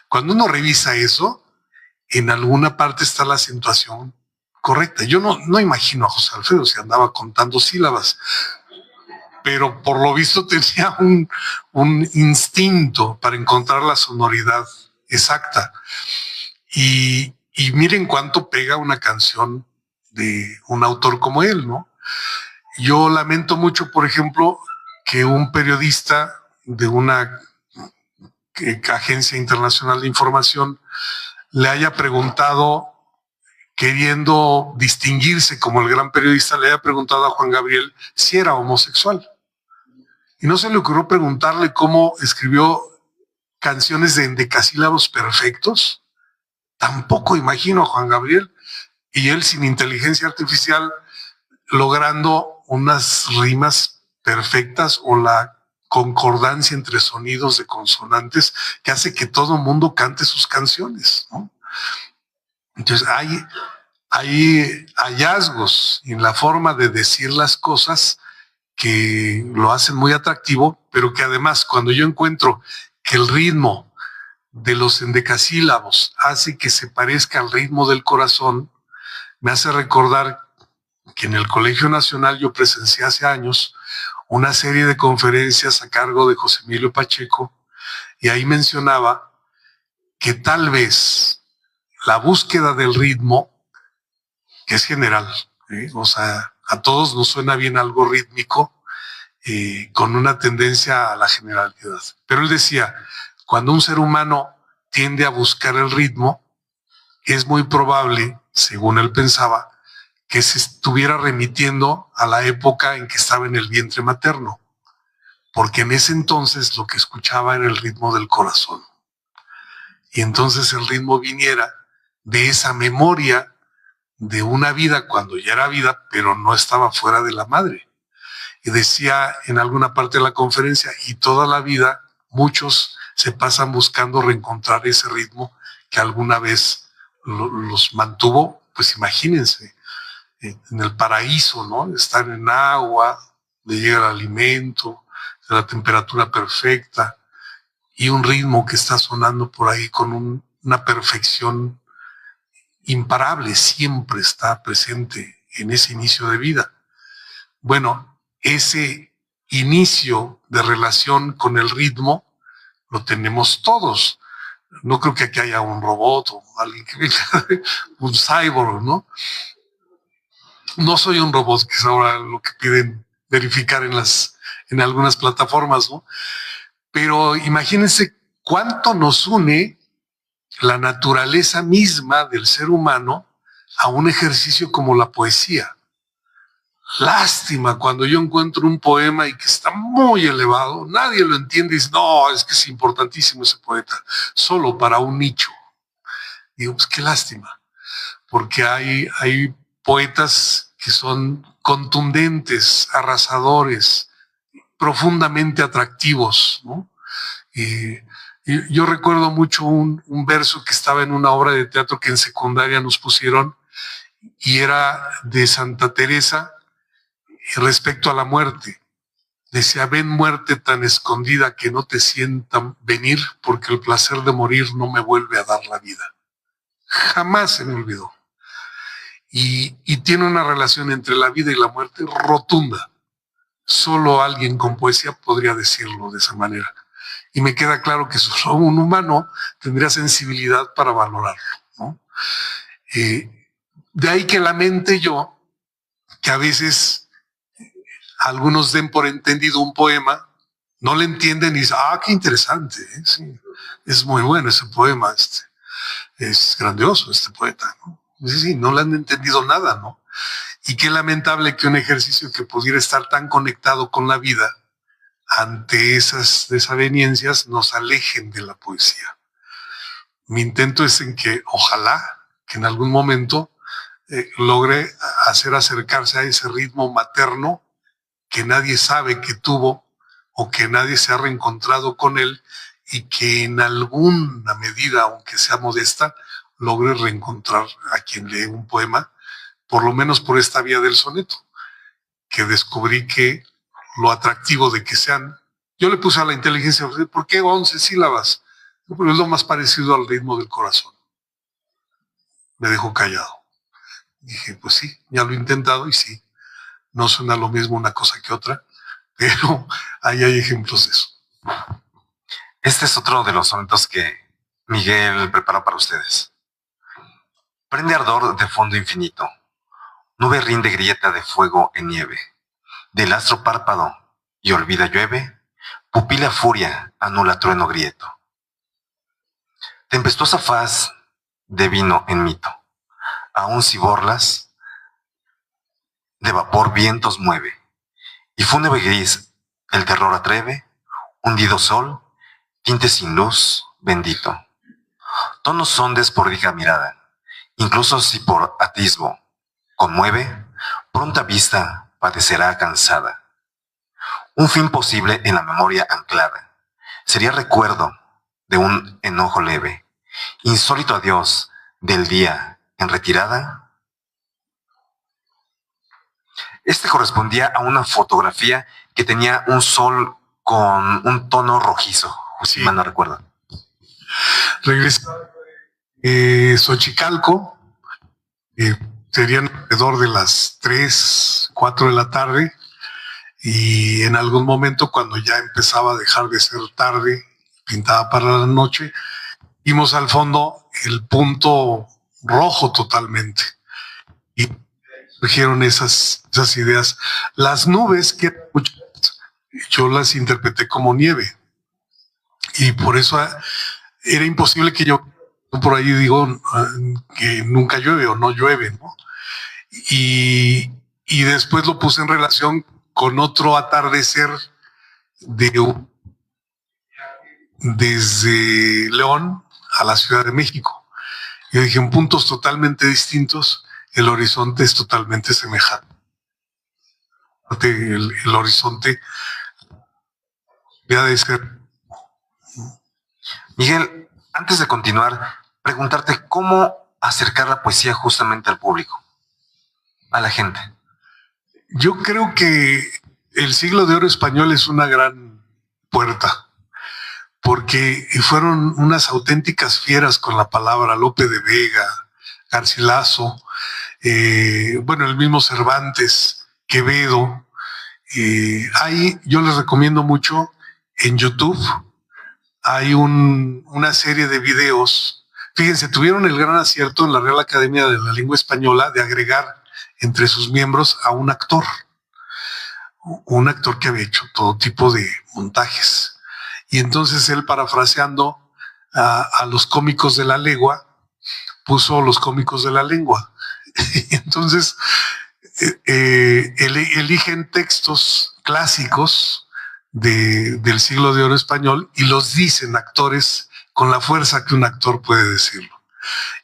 Cuando uno revisa eso, en alguna parte está la acentuación correcta. Yo no imagino a José Alfredo si andaba contando sílabas, pero por lo visto tenía un instinto para encontrar la sonoridad exacta. Y miren cuánto pega una canción de un autor como él, ¿no? Yo lamento mucho, por ejemplo, que un periodista de una agencia internacional de información le haya preguntado, queriendo distinguirse como el gran periodista, le haya preguntado a Juan Gabriel si era homosexual. Y no se le ocurrió preguntarle cómo escribió canciones de endecasílabos perfectos. Tampoco imagino a Juan Gabriel y él sin inteligencia artificial logrando unas rimas perfectas o la concordancia entre sonidos de consonantes que hace que todo el mundo cante sus canciones, ¿no? Entonces hay hallazgos en la forma de decir las cosas que lo hacen muy atractivo, pero que además cuando yo encuentro que el ritmo de los endecasílabos hace que se parezca al ritmo del corazón, me hace recordar que en el Colegio Nacional yo presencié hace años una serie de conferencias a cargo de José Emilio Pacheco, y ahí mencionaba que tal vez la búsqueda del ritmo, que es general, o sea, a todos nos suena bien algo rítmico, con una tendencia a la generalidad. Pero él decía, cuando un ser humano tiende a buscar el ritmo, es muy probable, según él pensaba, que se estuviera remitiendo a la época en que estaba en el vientre materno, porque en ese entonces lo que escuchaba era el ritmo del corazón. Y entonces el ritmo viniera de esa memoria de una vida cuando ya era vida, pero no estaba fuera de la madre. Y decía en alguna parte de la conferencia, y toda la vida muchos se pasan buscando reencontrar ese ritmo que alguna vez los mantuvo, pues imagínense, en el paraíso, ¿no? Estar en agua, de llegar al alimento, de la temperatura perfecta y un ritmo que está sonando por ahí con una perfección imparable, siempre está presente en ese inicio de vida. Bueno, ese inicio de relación con el ritmo lo tenemos todos. No creo que aquí haya un robot o alguien que venga, un cyborg, ¿no? No soy un robot, que es ahora lo que piden verificar en algunas plataformas, ¿no? Pero imagínense cuánto nos une la naturaleza misma del ser humano a un ejercicio como la poesía. Lástima cuando yo encuentro un poema y que está muy elevado, nadie lo entiende y dice, no, es que es importantísimo ese poeta, solo para un nicho. Digo, pues qué lástima, porque hay poetas que son contundentes, arrasadores, profundamente atractivos, ¿no? Y yo recuerdo mucho un verso que estaba en una obra de teatro que en secundaria nos pusieron y era de Santa Teresa respecto a la muerte. Decía, ven muerte tan escondida que no te sientan venir, porque el placer de morir no me vuelve a dar la vida. Jamás se me olvidó. Y tiene una relación entre la vida y la muerte rotunda. Solo alguien con poesía podría decirlo de esa manera. Y me queda claro que solo un humano tendría sensibilidad para valorarlo, ¿no? De ahí que lamente yo, que a veces algunos den por entendido un poema, no le entienden y dicen, qué interesante, ¿eh? Sí, es muy bueno ese poema, es grandioso este poeta, ¿no? Sí, no le han entendido nada, ¿no? Y qué lamentable que un ejercicio que pudiera estar tan conectado con la vida, ante esas desavenencias, nos alejen de la poesía. Mi intento es en que ojalá que en algún momento logre hacer acercarse a ese ritmo materno que nadie sabe que tuvo o que nadie se ha reencontrado con él y que en alguna medida, aunque sea modesta, logre reencontrar a quien lee un poema, por lo menos por esta vía del soneto, que descubrí que lo atractivo de que sean, yo le puse a la inteligencia, ¿por qué 11 sílabas? Pero es lo más parecido al ritmo del corazón. Me dejó callado. Dije, pues sí, ya lo he intentado y sí, no suena lo mismo una cosa que otra, pero ahí hay ejemplos de eso. Este es otro de los sonetos que Miguel preparó para ustedes. Prende ardor de fondo infinito, nube rinde grieta de fuego en nieve, del astro párpado y olvida llueve, pupila furia anula trueno grieto. Tempestuosa faz de vino en mito, aún si borlas, de vapor vientos mueve, y fúnebre gris el terror atreve, hundido sol, tinte sin luz, bendito. Tonos sondes por rica mirada, incluso si por atisbo conmueve, pronta vista padecerá cansada. Un fin posible en la memoria anclada, sería recuerdo de un enojo leve, insólito adiós del día en retirada. Este correspondía a una fotografía que tenía un sol con un tono rojizo, si mal no recuerdo. Regresé Xochicalco, serían alrededor de las 3, 4 de la tarde, y en algún momento cuando ya empezaba a dejar de ser tarde, pintaba para la noche, vimos al fondo el punto rojo totalmente y surgieron esas ideas. Las nubes, que yo las interpreté como nieve y por eso era imposible que yo por ahí digo que nunca llueve o no llueve, ¿no? Y después lo puse en relación con otro atardecer desde León a la Ciudad de México. Yo dije, en puntos totalmente distintos, el horizonte es totalmente semejante. El horizonte debe de ser. Miguel, antes de continuar, preguntarte cómo acercar la poesía justamente al público, a la gente? Yo creo que el Siglo de Oro español es una gran puerta, porque fueron unas auténticas fieras con la palabra. Lope de Vega, Garcilaso, el mismo Cervantes, Quevedo. Yo les recomiendo mucho en YouTube. Hay una serie de videos. Fíjense, tuvieron el gran acierto en la Real Academia de la Lengua Española de agregar entre sus miembros a un actor que había hecho todo tipo de montajes. Y entonces él, parafraseando a los cómicos de la legua, puso los cómicos de la lengua. Entonces eligen textos clásicos del Siglo de Oro español y los dicen actores con la fuerza que un actor puede decirlo.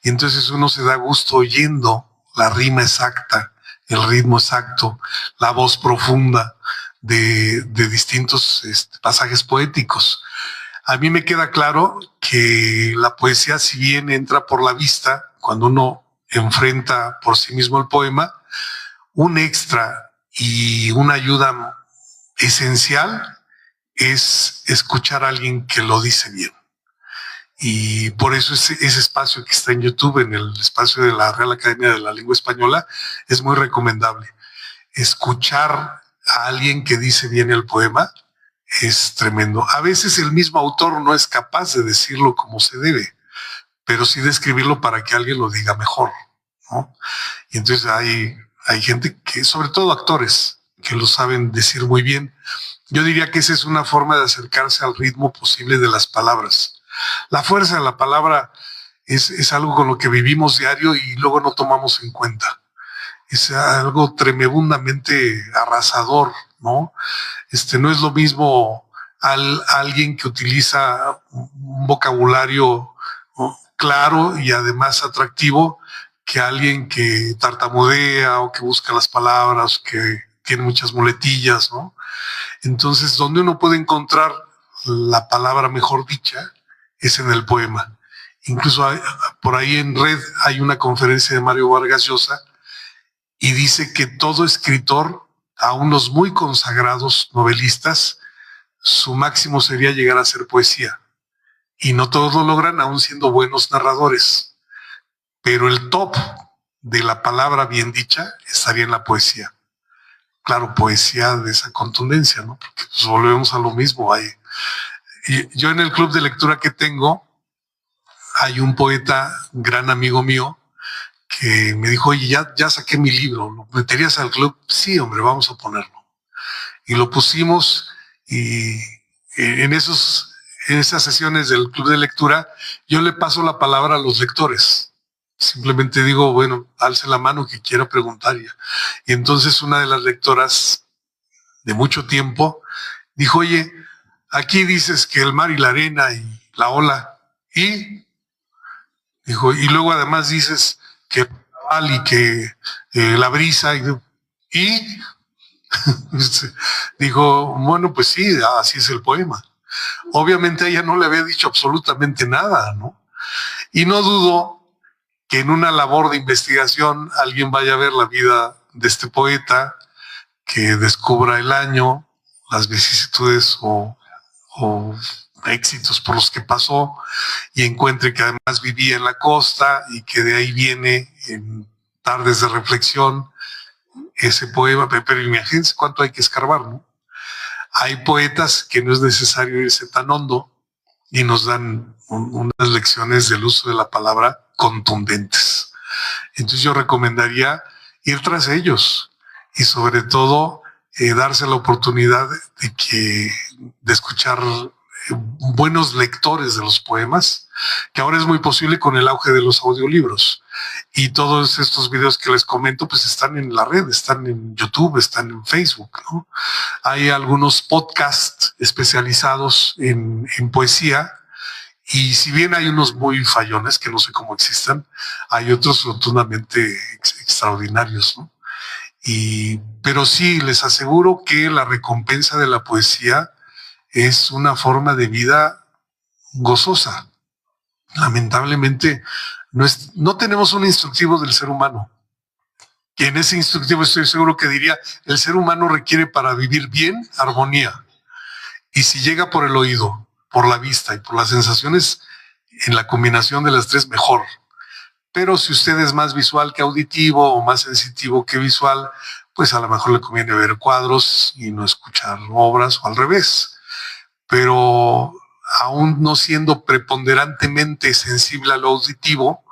Y entonces uno se da gusto oyendo la rima exacta, el ritmo exacto, la voz profunda de distintos pasajes poéticos. A mí me queda claro que la poesía, si bien entra por la vista, cuando uno enfrenta por sí mismo el poema, un extra y una ayuda esencial es escuchar a alguien que lo dice bien. Y por eso ese espacio que está en YouTube, en el espacio de la Real Academia de la Lengua Española, es muy recomendable. Escuchar a alguien que dice bien el poema es tremendo. A veces el mismo autor no es capaz de decirlo como se debe, pero sí de escribirlo para que alguien lo diga mejor, ¿no? Y entonces hay gente que, sobre todo actores, que lo saben decir muy bien. Yo diría que esa es una forma de acercarse al ritmo posible de las palabras. La fuerza de la palabra es algo con lo que vivimos diario y luego no tomamos en cuenta. Es algo tremendamente arrasador, ¿no? No es lo mismo alguien que utiliza un vocabulario, ¿no?, claro y además atractivo, que alguien que tartamudea o que busca las palabras, que tiene muchas muletillas, ¿no? Entonces, donde uno puede encontrar la palabra mejor dicha es en el poema. Incluso por ahí en red hay una conferencia de Mario Vargas Llosa y dice que todo escritor, aun los muy consagrados novelistas, su máximo sería llegar a hacer poesía. Y no todos lo logran, aun siendo buenos narradores. Pero el top de la palabra bien dicha estaría en la poesía. Claro, poesía de esa contundencia, ¿no? Porque pues volvemos a lo mismo. Yo en el club de lectura que tengo, hay un poeta, gran amigo mío, que me dijo, oye, ya saqué mi libro, ¿lo meterías al club? Sí, hombre, vamos a ponerlo. Y lo pusimos y en esas sesiones del club de lectura, yo le paso la palabra a los lectores. Simplemente digo, bueno, alce la mano que quiera preguntar. Y entonces una de las lectoras de mucho tiempo dijo, oye, aquí dices que el mar y la arena y la ola, y dijo, y luego además dices que y que la brisa, y dijo, bueno, pues sí, así es el poema. Obviamente a ella no le había dicho absolutamente nada, ¿no? Y no dudo que en una labor de investigación alguien vaya a ver la vida de este poeta, que descubra el año, las vicisitudes o éxitos por los que pasó, y encuentre que además vivía en la costa y que de ahí viene en tardes de reflexión ese poema. Pero imagínense cuánto hay que escarbar, ¿no? Hay poetas que no es necesario irse tan hondo y nos dan unas lecciones del uso de la palabra contundentes. Entonces yo recomendaría ir tras ellos y sobre todo darse la oportunidad de escuchar buenos lectores de los poemas, que ahora es muy posible con el auge de los audiolibros. Y todos estos videos que les comento pues están en la red, están en YouTube, están en Facebook, ¿no? Hay algunos podcasts especializados en poesía, y si bien hay unos muy fallones que no sé cómo existan, hay otros rotundamente extraordinarios, ¿no? Pero sí, les aseguro que la recompensa de la poesía es una forma de vida gozosa. Lamentablemente No tenemos un instructivo del ser humano. Y en ese instructivo estoy seguro que diría, el ser humano requiere para vivir bien armonía. Y si llega por el oído, por la vista y por las sensaciones, en la combinación de las tres, mejor. Pero si usted es más visual que auditivo o más sensitivo que visual, pues a lo mejor le conviene ver cuadros y no escuchar obras, o al revés. Pero aún no siendo preponderantemente sensible a lo auditivo,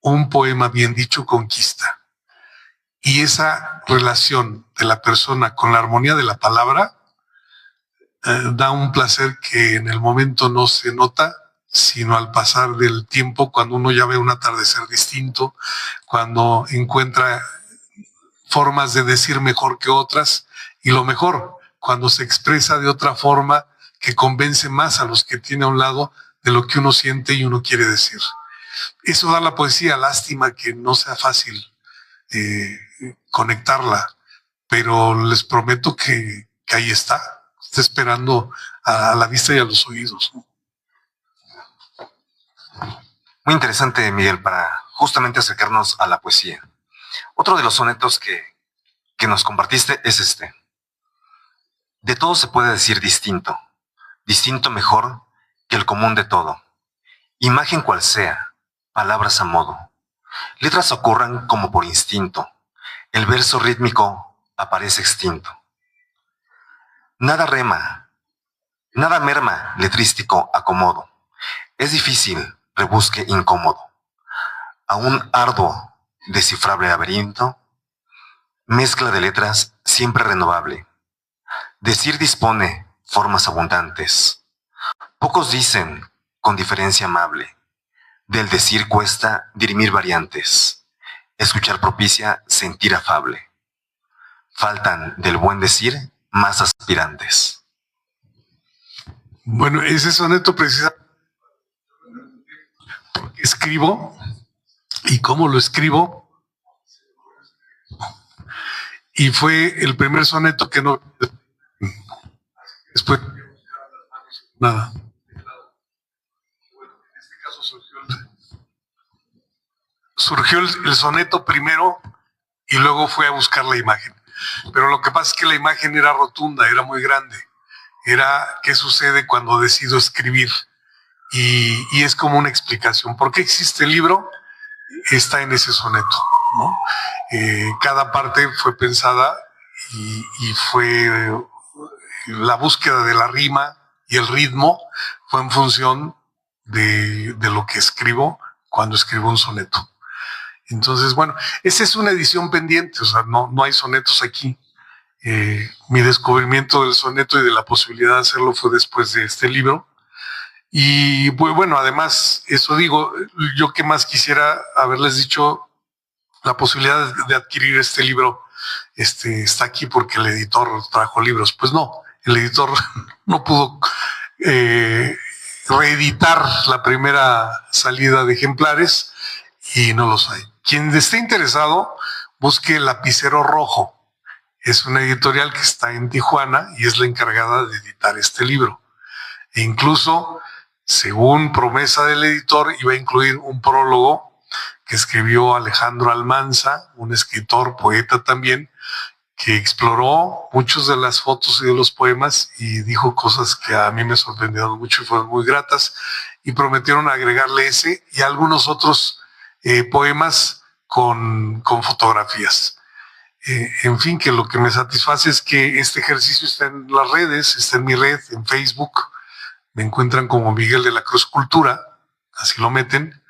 un poema bien dicho conquista. Y esa relación de la persona con la armonía de la palabra da un placer que en el momento no se nota, sino al pasar del tiempo, cuando uno ya ve un atardecer distinto, cuando encuentra formas de decir mejor que otras, y lo mejor, cuando se expresa de otra forma que convence más a los que tiene a un lado de lo que uno siente y uno quiere decir. Eso da la poesía. Lástima que no sea fácil conectarla, pero les prometo que ahí está esperando a la vista y a los oídos, ¿no? Muy interesante, Miguel, para justamente acercarnos a la poesía. Otro de los sonetos que nos compartiste es este. De todo se puede decir distinto, distinto mejor que el común de todo. Imagen cual sea, palabras a modo. Letras ocurran como por instinto. El verso rítmico aparece extinto. Nada rema, nada merma letrístico acomodo. Es difícil, rebusque incómodo. A un arduo, descifrable laberinto, mezcla de letras siempre renovable. Decir dispone formas abundantes. Pocos dicen con diferencia amable. Del decir cuesta dirimir variantes. Escuchar propicia sentir afable. Faltan del buen decir más aspirantes. Bueno, ese soneto precisamente escribo y cómo lo escribo. Y fue el primer soneto que no... Después... Nada. Surgió el soneto primero y luego fue a buscar la imagen. Pero lo que pasa es que la imagen era rotunda, era muy grande. Era qué sucede cuando decido escribir. Y es como una explicación. ¿Por qué existe el libro? Está en ese soneto, ¿no? Cada parte fue pensada y fue la búsqueda de la rima y el ritmo fue en función de lo que escribo cuando escribo un soneto. Entonces, bueno, esa es una edición pendiente, o sea, no hay sonetos aquí. Mi descubrimiento del soneto y de la posibilidad de hacerlo fue después de este libro. Y bueno, además, eso digo, yo que más quisiera haberles dicho la posibilidad de adquirir este libro, está aquí porque el editor trajo libros. Pues no, el editor no pudo reeditar la primera salida de ejemplares y no los hay. Quien esté interesado, busque el Lapicero Rojo. Es una editorial que está en Tijuana y es la encargada de editar este libro. E incluso, según promesa del editor, iba a incluir un prólogo que escribió Alejandro Almanza, un escritor, poeta también, que exploró muchas de las fotos y de los poemas y dijo cosas que a mí me sorprendieron mucho y fueron muy gratas, y prometieron agregarle ese y algunos otros poemas con fotografías. En fin, que lo que me satisface es que este ejercicio está en las redes, está en mi red, en Facebook. Me encuentran como Miguel de la Cruz Cultura, así lo meten,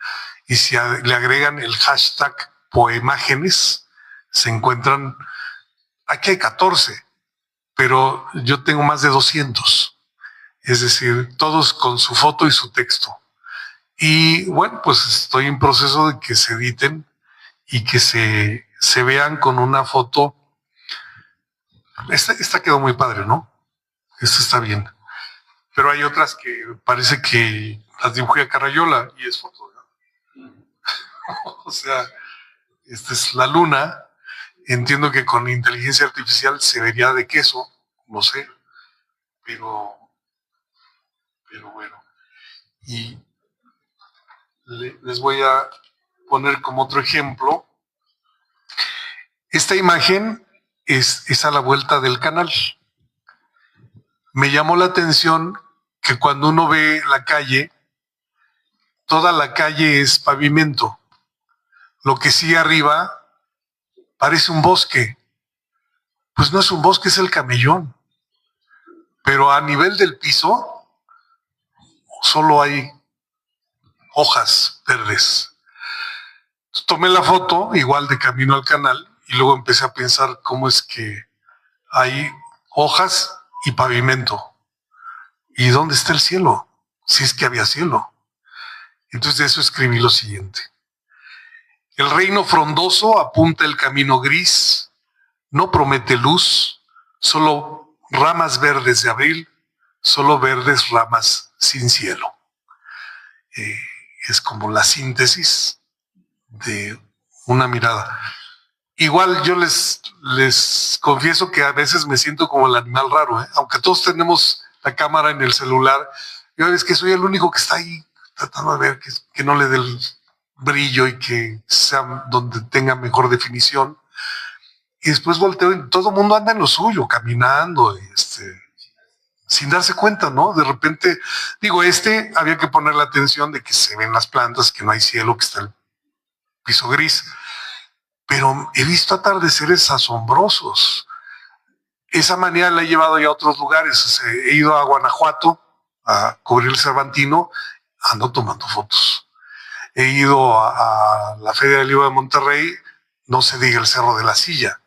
y si le agregan el hashtag poemágenes, se encuentran, aquí hay 14, pero yo tengo más de 200, es decir, todos con su foto y su texto. Y bueno, pues estoy en proceso de que se editen y que se vean con una foto. Esta quedó muy padre, ¿no? Esta está bien. Pero hay otras que parece que las dibujé a Carayola y es foto, ¿no? O sea, esta es la luna. Entiendo que con inteligencia artificial se vería de queso, no sé, pero bueno. Y les voy a poner como otro ejemplo. Esta imagen es a la vuelta del canal. Me llamó la atención que cuando uno ve la calle, toda la calle es pavimento. Lo que sigue arriba parece un bosque. Pues no es un bosque, es el Camellón. Pero a nivel del piso, solo hay hojas verdes. Tomé la foto, igual de camino al canal, y luego empecé a pensar cómo es que hay hojas y pavimento. ¿Y dónde está el cielo? Si es que había cielo. Entonces de eso escribí lo siguiente. El reino frondoso apunta el camino gris, no promete luz, solo ramas verdes de abril, solo verdes ramas sin cielo. Es como la síntesis de una mirada. Igual yo les confieso que a veces me siento como el animal raro, ¿eh? Aunque todos tenemos la cámara en el celular, yo es que soy el único que está ahí tratando de ver que no le dé el brillo y que sea donde tenga mejor definición. Y después volteo y todo el mundo anda en lo suyo, caminando, sin darse cuenta, ¿no? De repente, digo, había que poner la atención de que se ven las plantas, que no hay cielo, que está el piso gris. Pero he visto atardeceres asombrosos. Esa manera la he llevado ya a otros lugares. He ido a Guanajuato a cubrir el Cervantino, ando tomando fotos. He ido a la Feria del Libro de Monterrey, no se diga el Cerro de la Silla.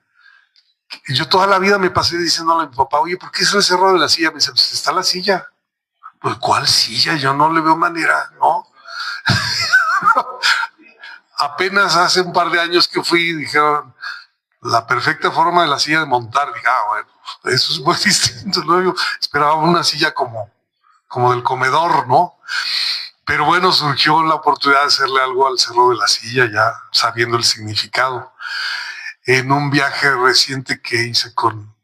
Yo toda la vida me pasé diciéndole a mi papá, oye, ¿por qué es el Cerro de la Silla? Me dice, pues está la silla. Pues, ¿cuál silla? Yo no le veo manera, ¿no? Apenas hace un par de años que fui, dijeron, la perfecta forma de la silla de montar. Dije, bueno, eso es muy distinto, ¿no? Yo esperaba una silla como del comedor, ¿no? Pero bueno, surgió la oportunidad de hacerle algo al Cerro de la Silla, ya sabiendo el significado. En un viaje reciente que hice con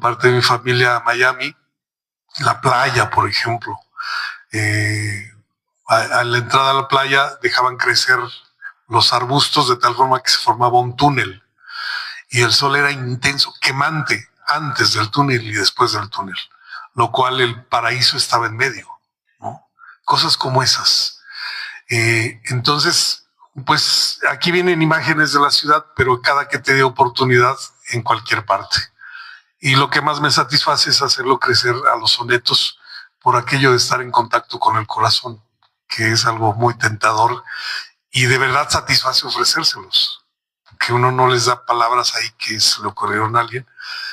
parte de mi familia a Miami, la playa, por ejemplo, a la entrada a la playa dejaban crecer los arbustos de tal forma que se formaba un túnel y el sol era intenso, quemante, antes del túnel y después del túnel, lo cual el paraíso estaba en medio, ¿no? Cosas como esas. Entonces, pues aquí vienen imágenes de la ciudad, pero cada que te dé oportunidad en cualquier parte. Y lo que más me satisface es hacerlo crecer a los sonetos por aquello de estar en contacto con el corazón, que es algo muy tentador y de verdad satisface ofrecérselos. Que uno no les da palabras ahí que se le ocurrieron a alguien,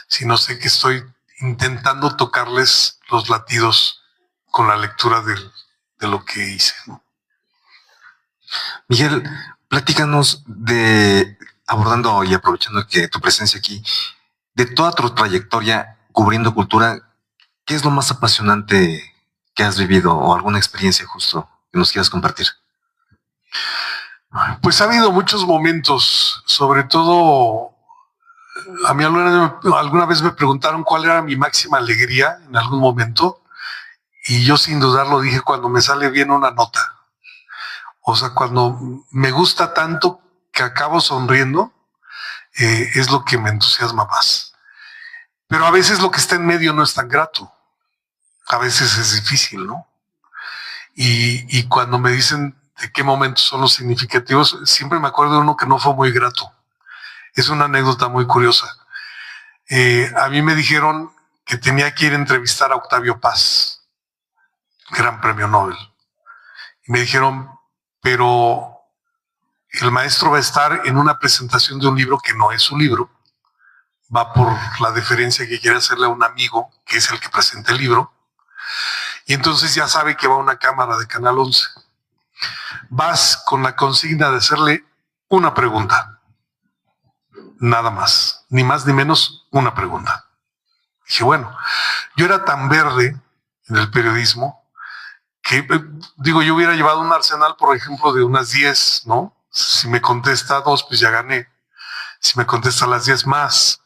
sino sé que estoy intentando tocarles los latidos con la lectura de lo que hice, ¿no? Miguel, platícanos abordando y aprovechando que tu presencia aquí, de toda tu trayectoria cubriendo cultura, ¿qué es lo más apasionante que has vivido o alguna experiencia justo que nos quieras compartir? Pues ha habido muchos momentos, sobre todo a mí alguna vez me preguntaron cuál era mi máxima alegría en algún momento y yo sin dudarlo dije cuando me sale bien una nota. O sea, cuando me gusta tanto que acabo sonriendo, es lo que me entusiasma más. Pero a veces lo que está en medio no es tan grato. A veces es difícil, ¿no? Y cuando me dicen de qué momentos son los significativos, siempre me acuerdo de uno que no fue muy grato. Es una anécdota muy curiosa. A mí me dijeron que tenía que ir a entrevistar a Octavio Paz, Gran Premio Nobel. Y me dijeron, pero el maestro va a estar en una presentación de un libro que no es su libro, va por la deferencia que quiere hacerle a un amigo que es el que presenta el libro, y entonces ya sabe que va a una cámara de Canal 11. Vas con la consigna de hacerle una pregunta, nada más ni menos una pregunta. Dije, bueno, yo era tan verde en el periodismo que, digo, yo hubiera llevado un arsenal, por ejemplo, de unas 10, ¿no? Si me contesta 2, pues ya gané. Si me contesta las 10 más.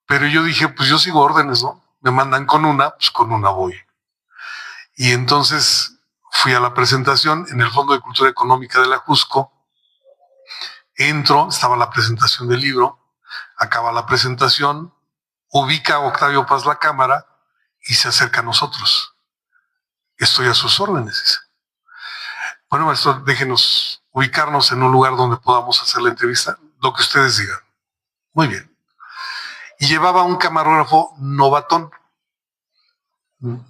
Pero yo dije, pues yo sigo órdenes, ¿no? Me mandan con una, pues con una voy. Y entonces fui a la presentación en el Fondo de Cultura Económica de la Jusco Entro, estaba la presentación del libro, acaba la presentación, ubica a Octavio Paz la cámara y se acerca a nosotros. Estoy a sus órdenes, dice. Bueno, maestro, déjenos ubicarnos en un lugar donde podamos hacer la entrevista, lo que ustedes digan. Muy bien. Y llevaba un camarógrafo novatón.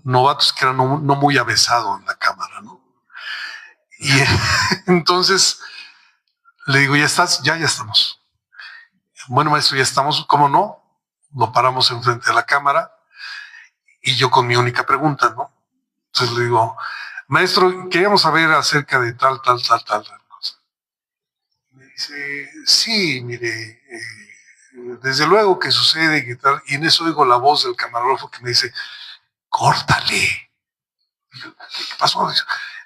Novatos que eran no muy avesado en la cámara, ¿no? Y entonces le digo, ¿ya estás? Ya estamos. Bueno, maestro, ya estamos. ¿Cómo no? Lo paramos enfrente de la cámara y yo con mi única pregunta, ¿no? Entonces le digo, maestro, queríamos saber acerca de tal cosa. Me dice, sí, mire, desde luego que sucede que tal. Y en eso oigo la voz del camarógrafo que me dice, córtale. ¿Qué pasó?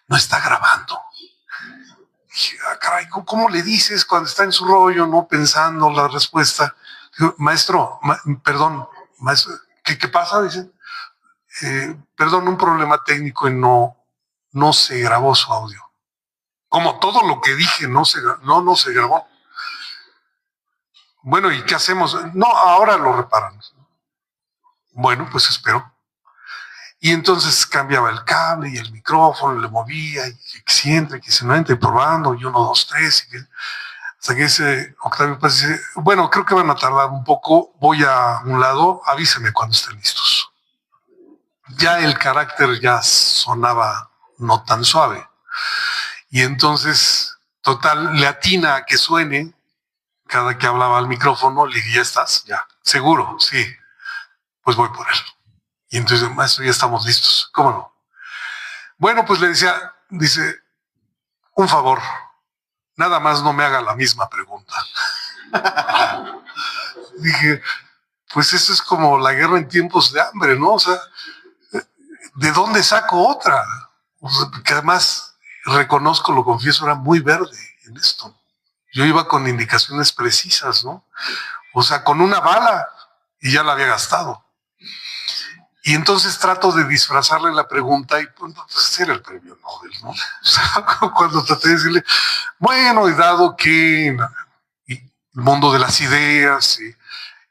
No está grabando. Dije, caray, ¿cómo le dices cuando está en su rollo, no pensando la respuesta? Digo, maestro, perdón, maestro, ¿qué pasa? Dice, perdón, un problema técnico y no se grabó su audio. Como todo lo que dije no se grabó. Bueno, ¿y qué hacemos? No, ahora lo reparamos. Bueno, pues espero. Y entonces cambiaba el cable y el micrófono, le movía, y que se entre, que se no entre, probando, y 1, 2, 3, hasta que dice Octavio Paz, dice, bueno, creo que van a tardar un poco, voy a un lado, avíseme cuando estén listos. Ya el carácter ya sonaba no tan suave. Y entonces, total, le atina a que suene cada que hablaba al micrófono, le dije, ¿ya estás? Ya, seguro, sí, pues voy por él. Y entonces, maestro, ya estamos listos. ¿Cómo no? Bueno, pues le decía, dice, un favor, nada más no me haga la misma pregunta. Dije, pues eso es como la guerra en tiempos de hambre, ¿no? O sea, ¿de dónde saco otra? O sea, que además, reconozco, lo confieso, era muy verde en esto. Yo iba con indicaciones precisas, ¿no? O sea, con una bala y ya la había gastado. Y entonces trato de disfrazarle la pregunta y pues era el premio Nobel, ¿no? O sea, cuando traté de decirle, bueno, y dado que el mundo de las ideas,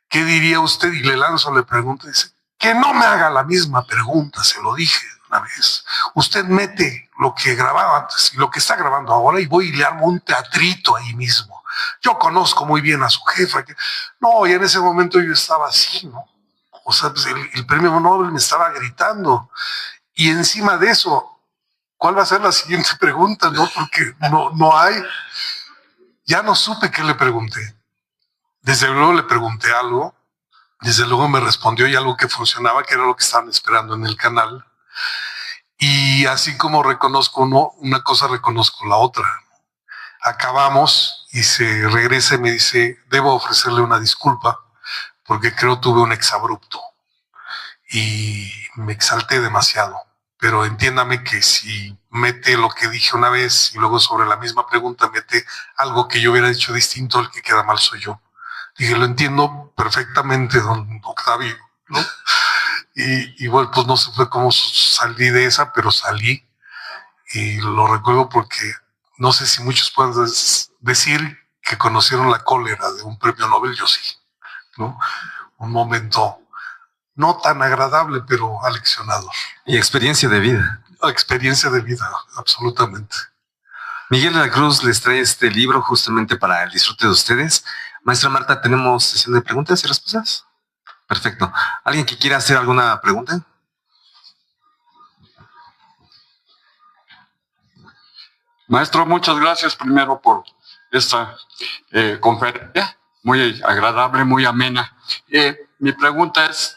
¿qué diría usted? Y le lanzo la pregunta y dice, que no me haga la misma pregunta, se lo dije una vez. Usted mete lo que grababa antes y lo que está grabando ahora y voy y le armo un teatrito ahí mismo. Yo conozco muy bien a su jefa. No, y en ese momento yo estaba así, ¿no? O sea, pues el premio Nobel me estaba gritando. Y encima de eso, ¿cuál va a ser la siguiente pregunta? ¿No? Porque no hay. Ya no supe qué le pregunté. Desde luego le pregunté algo. Desde luego me respondió y algo que funcionaba, que era lo que estaban esperando en el canal. Y así como reconozco una cosa, reconozco la otra. Acabamos y se regresa y me dice, debo ofrecerle una disculpa porque creo tuve un exabrupto y me exalté demasiado. Pero entiéndame que si mete lo que dije una vez y luego sobre la misma pregunta mete algo que yo hubiera dicho distinto, el que queda mal soy yo. Dije, lo entiendo perfectamente, don Octavio, ¿no? Y bueno, pues no sé cómo salí de esa, pero salí y lo recuerdo porque no sé si muchos pueden decir que conocieron la cólera de un premio Nobel, yo sí, ¿no? Un momento no tan agradable, pero aleccionador. Y experiencia de vida. Experiencia de vida, absolutamente. Miguel de la Cruz les trae este libro justamente para el disfrute de ustedes. Maestra Marta, ¿tenemos sesión de preguntas y respuestas? Perfecto. ¿Alguien que quiera hacer alguna pregunta? Maestro, muchas gracias primero por esta conferencia, muy agradable, muy amena. Mi pregunta es,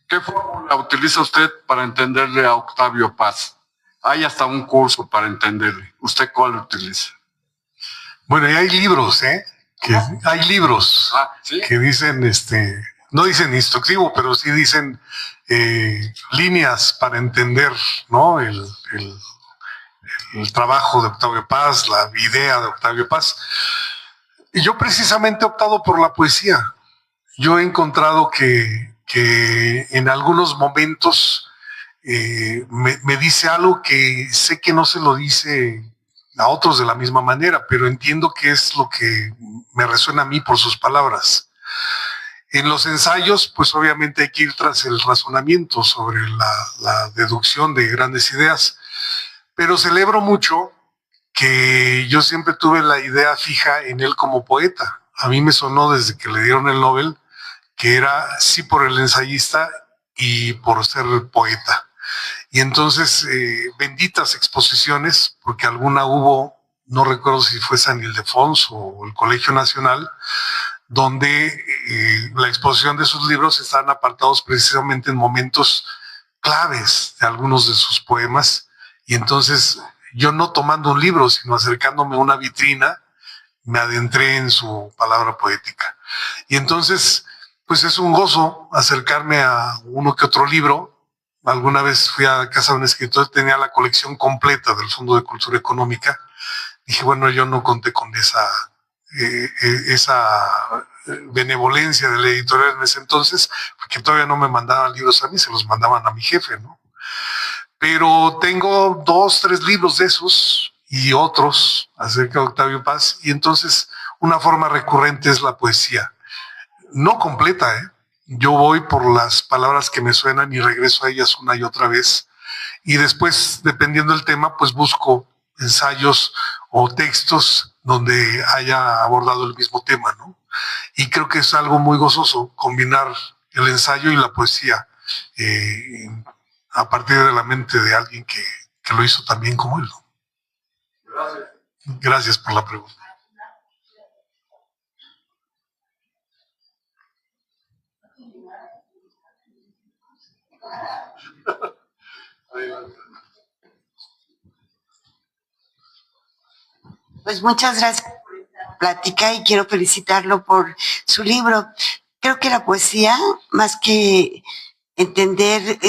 ¿qué fórmula utiliza usted para entenderle a Octavio Paz? Hay hasta un curso para entenderle. ¿Usted cuál utiliza? Bueno, y hay libros, hay libros ¿sí? que dicen, no dicen instructivo, pero sí dicen líneas para entender, ¿no? El trabajo de Octavio Paz, la idea de Octavio Paz. Y yo precisamente he optado por la poesía. Yo he encontrado que en algunos momentos me dice algo que sé que no se lo dice a otros de la misma manera, pero entiendo que es lo que me resuena a mí por sus palabras. En los ensayos, pues obviamente hay que ir tras el razonamiento sobre la deducción de grandes ideas, pero celebro mucho que yo siempre tuve la idea fija en él como poeta. A mí me sonó desde que le dieron el Nobel que era sí por el ensayista y por ser poeta. Y entonces, benditas exposiciones, porque alguna hubo, no recuerdo si fue San Ildefonso o el Colegio Nacional, donde la exposición de sus libros están apartados precisamente en momentos claves de algunos de sus poemas. Y entonces, yo no tomando un libro, sino acercándome a una vitrina, me adentré en su palabra poética. Y entonces, pues es un gozo acercarme a uno que otro libro. Alguna vez fui a casa de un escritor, tenía la colección completa del Fondo de Cultura Económica. Dije, bueno, yo no conté con esa benevolencia de la editorial en ese entonces, porque todavía no me mandaban libros a mí, se los mandaban a mi jefe, ¿no? Pero tengo 2, 3 libros de esos y otros acerca de Octavio Paz, y entonces una forma recurrente es la poesía. No completa, ¿eh? Yo voy por las palabras que me suenan y regreso a ellas una y otra vez. Y después, dependiendo del tema, pues busco ensayos o textos donde haya abordado el mismo tema, ¿no? Y creo que es algo muy gozoso combinar el ensayo y la poesía a partir de la mente de alguien que lo hizo tan bien como él, ¿no? Gracias. Gracias por la pregunta. Pues muchas gracias por esta plática y quiero felicitarlo por su libro. Creo que la poesía, más que entender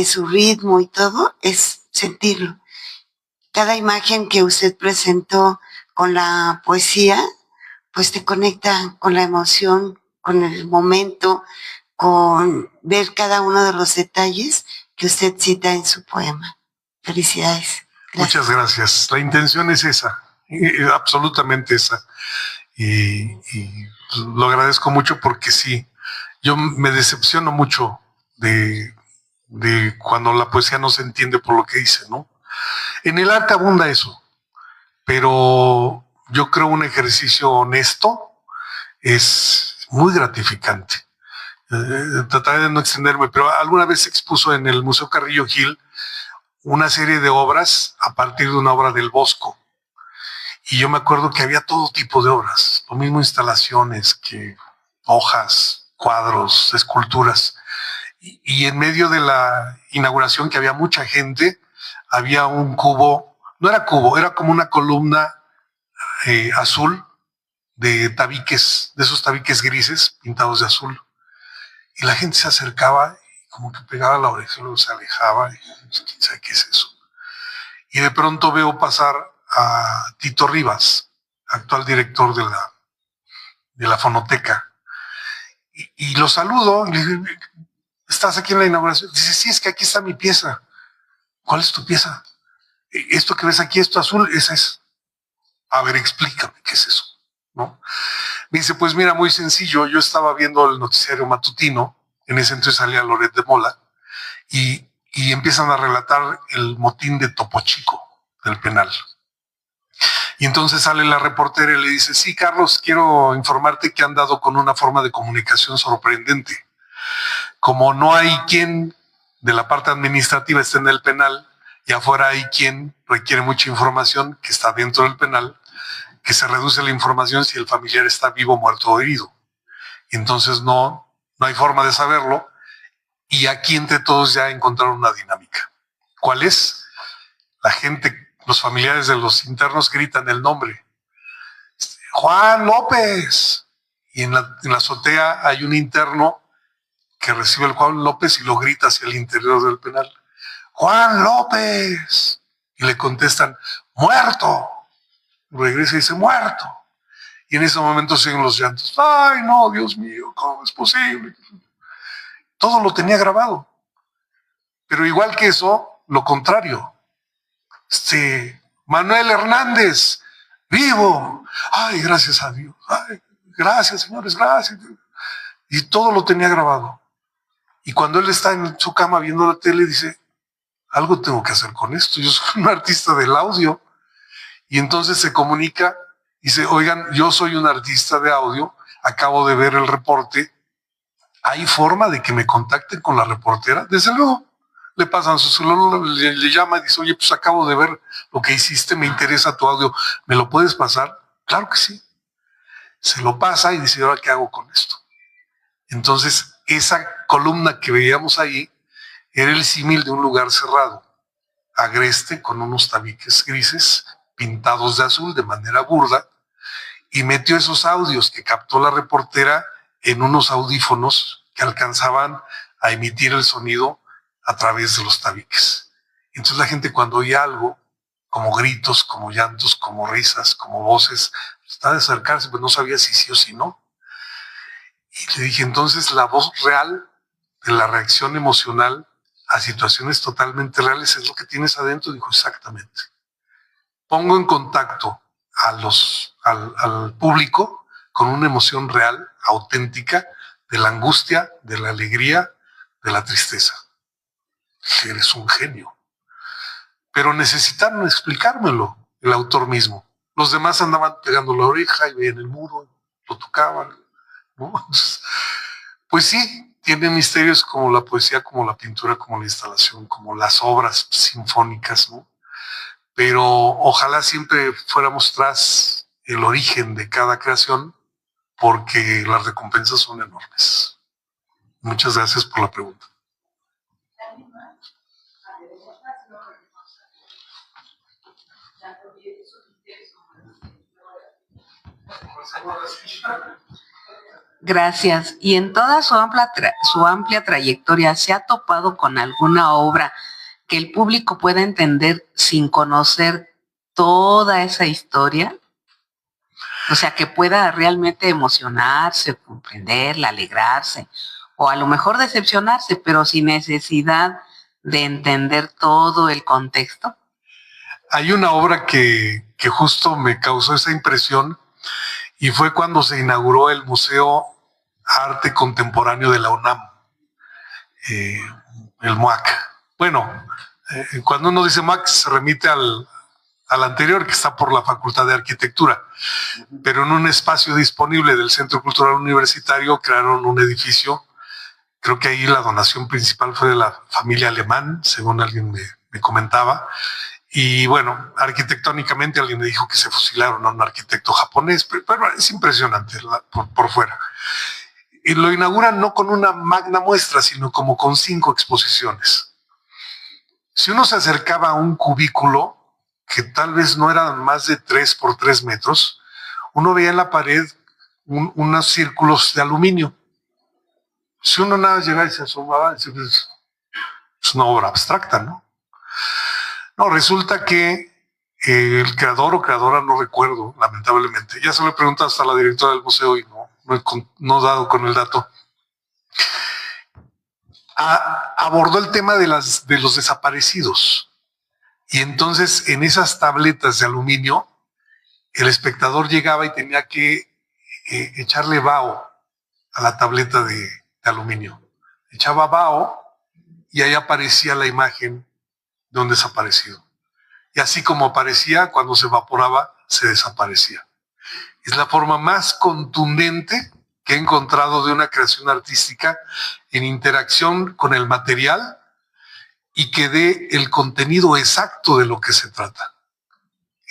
su ritmo y todo, es sentirlo. Cada imagen que usted presentó con la poesía, pues te conecta con la emoción, con el momento, con ver cada uno de los detalles que usted cita en su poema. Felicidades. Gracias. Muchas gracias. La intención es esa, absolutamente esa. Y lo agradezco mucho porque sí, yo me decepciono mucho de cuando la poesía no se entiende por lo que dice, ¿no? En el arte abunda eso, pero yo creo un ejercicio honesto es muy gratificante. Trataré de no extenderme, pero alguna vez se expuso en el Museo Carrillo Gil una serie de obras a partir de una obra del Bosco. Y yo me acuerdo que había todo tipo de obras, lo mismo instalaciones que hojas, cuadros, esculturas. Y en medio de la inauguración, que había mucha gente, había un cubo, no era cubo, era como una columna azul de tabiques, de esos tabiques grises pintados de azul. Y la gente se acercaba y como que pegaba la oreja y luego se alejaba. Y quién sabe qué es eso. Y de pronto veo pasar a Tito Rivas, actual director de la Fonoteca. Y lo saludo y le digo, ¿estás aquí en la inauguración? Dice, sí, es que aquí está mi pieza. ¿Cuál es tu pieza? Esto que ves aquí, esto azul, esa es. A ver, explícame qué es eso, ¿no? Me dice, pues mira, muy sencillo. Yo estaba viendo el noticiario matutino, en ese entonces salía Loret de Mola, y empiezan a relatar el motín de Topo Chico, del penal. Y entonces sale la reportera y le dice, sí, Carlos, quiero informarte que han dado con una forma de comunicación sorprendente. Como no hay quien de la parte administrativa esté en el penal y afuera hay quien requiere mucha información que está dentro del penal, que se reduce la información si el familiar está vivo, muerto o herido. Y entonces no hay forma de saberlo, y aquí entre todos ya encontraron una dinámica. ¿Cuál es? La gente, los familiares de los internos gritan el nombre. Juan López. Y en la azotea hay un interno que recibe el Juan López y lo grita hacia el interior del penal. Juan López. Y le contestan, muerto. Regresa y dice, muerto. Y en ese momento siguen los llantos. Ay, no, Dios mío, ¿cómo es posible? Todo lo tenía grabado. Pero igual que eso, lo contrario. Manuel Hernández, vivo. Ay, gracias a Dios. Ay, gracias, señores, gracias. Y todo lo tenía grabado. Y cuando él está en su cama viendo la tele, dice, algo tengo que hacer con esto. Yo soy un artista del audio. Y entonces se comunica y dice, oigan, yo soy un artista de audio, acabo de ver el reporte. ¿Hay forma de que me contacten con la reportera? Desde luego. Le pasan su celular, le llama y dice, oye, pues acabo de ver lo que hiciste, me interesa tu audio, ¿me lo puedes pasar? Claro que sí. Se lo pasa y dice, ¿ahora qué hago con esto? Entonces, esa columna que veíamos ahí era el símil de un lugar cerrado, agreste, con unos tabiques grises, pintados de azul de manera burda, y metió esos audios que captó la reportera en unos audífonos que alcanzaban a emitir el sonido a través de los tabiques. Entonces la gente cuando oía algo, como gritos, como llantos, como risas, como voces, estaba de acercarse, pues no sabía si sí o si no. Y le dije, entonces la voz real de la reacción emocional a situaciones totalmente reales es lo que tienes adentro. Dijo, exactamente. Pongo en contacto al público con una emoción real, auténtica, de la angustia, de la alegría, de la tristeza. Eres un genio. Pero necesitaron explicármelo el autor mismo. Los demás andaban pegando la oreja y veían el muro, lo tocaban, ¿no? Entonces, pues sí, tiene misterios como la poesía, como la pintura, como la instalación, como las obras sinfónicas, ¿no? Pero ojalá siempre fuéramos tras el origen de cada creación, porque las recompensas son enormes. Muchas gracias por la pregunta. Gracias. Y en toda su amplia trayectoria, ¿se ha topado con alguna obra que el público pueda entender sin conocer toda esa historia? O sea, que pueda realmente emocionarse, comprenderla, alegrarse, o a lo mejor decepcionarse, pero sin necesidad de entender todo el contexto. Hay una obra que justo me causó esa impresión y fue cuando se inauguró el Museo Arte Contemporáneo de la UNAM, el MUAC. Bueno, cuando uno dice MUAC se remite al anterior, que está por la Facultad de Arquitectura, pero en un espacio disponible del Centro Cultural Universitario crearon un edificio. Creo que ahí la donación principal fue de la familia Alemán, según alguien me comentaba. Y bueno, arquitectónicamente alguien me dijo que se fusilaron a un arquitecto japonés, pero es impresionante por fuera. Y lo inauguran no con una magna muestra, sino como con 5 exposiciones. Si uno se acercaba a un cubículo, que tal vez no era más de 3 por 3 metros, uno veía en la pared unos círculos de aluminio. Si uno nada llegaba y se asomaba, es una obra abstracta, ¿no? No, resulta que el creador o creadora, no recuerdo, lamentablemente, ya se lo he preguntado hasta a la directora del museo y no he dado con el dato, abordó el tema de los desaparecidos. Y entonces en esas tabletas de aluminio, el espectador llegaba y tenía que echarle vaho a la tableta de aluminio. Echaba vaho y ahí aparecía la imagen de un desaparecido. Y así como aparecía, cuando se evaporaba, se desaparecía. Es la forma más contundente que he encontrado de una creación artística en interacción con el material y que dé el contenido exacto de lo que se trata.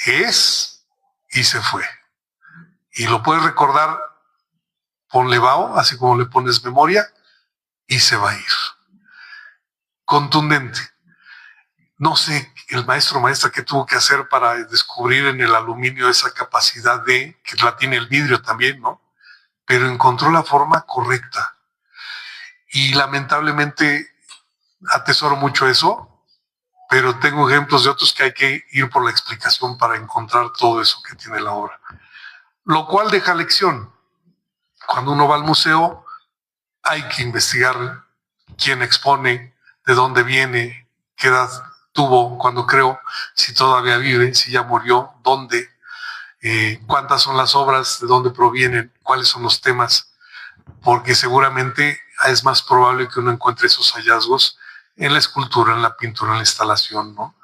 Es y se fue. Y lo puedes recordar, ponle vaho, así como le pones memoria, y se va a ir. Contundente. No sé, el maestro o maestra qué tuvo que hacer para descubrir en el aluminio esa capacidad que la tiene el vidrio también, ¿no? Pero encontró la forma correcta. Y lamentablemente atesoro mucho eso, pero tengo ejemplos de otros que hay que ir por la explicación para encontrar todo eso que tiene la obra. Lo cual deja lección. Cuando uno va al museo, hay que investigar quién expone, de dónde viene, qué edad tuvo cuando creó, si todavía vive, si ya murió, dónde, cuántas son las obras, de dónde provienen, cuáles son los temas, porque seguramente es más probable que uno encuentre esos hallazgos en la escultura, en la pintura, en la instalación, ¿no?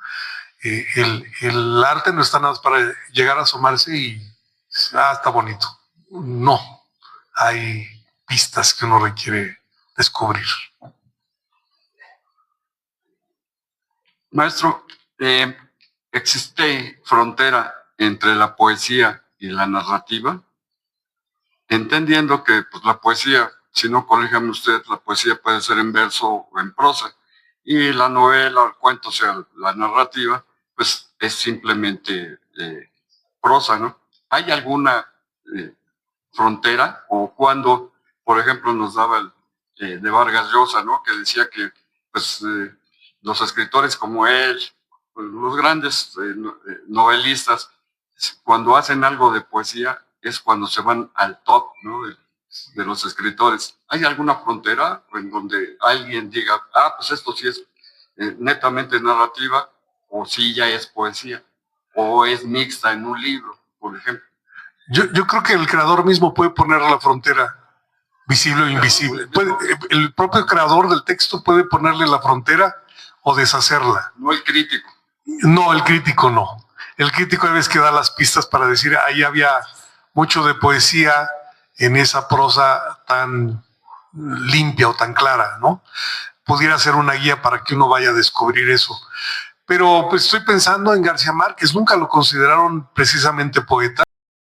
El arte no está nada más para llegar a asomarse y está bonito. No, hay pistas que uno requiere descubrir. Maestro, ¿existe frontera entre la poesía y la narrativa? Entendiendo que pues, la poesía, si no corríjame usted, la poesía puede ser en verso o en prosa, y la novela, el cuento, o sea, la narrativa, pues es simplemente prosa, ¿no? ¿Hay alguna frontera? O cuando, por ejemplo, nos daba de Vargas Llosa, ¿no? Que decía que pues, los escritores como él, pues, los grandes novelistas, cuando hacen algo de poesía, es cuando se van al top, ¿no? de los escritores. ¿Hay alguna frontera en donde alguien diga, pues esto sí es netamente narrativa, o sí ya es poesía, o es mixta en un libro, por ejemplo? Yo creo que el creador mismo puede poner la frontera, visible o invisible. El propio creador del texto puede ponerle la frontera o deshacerla. No el crítico. No, el crítico no. El crítico debe que da las pistas para decir, ahí había mucho de poesía en esa prosa tan limpia o tan clara, ¿no? Pudiera ser una guía para que uno vaya a descubrir eso. Pero pues estoy pensando en García Márquez, nunca lo consideraron precisamente poeta,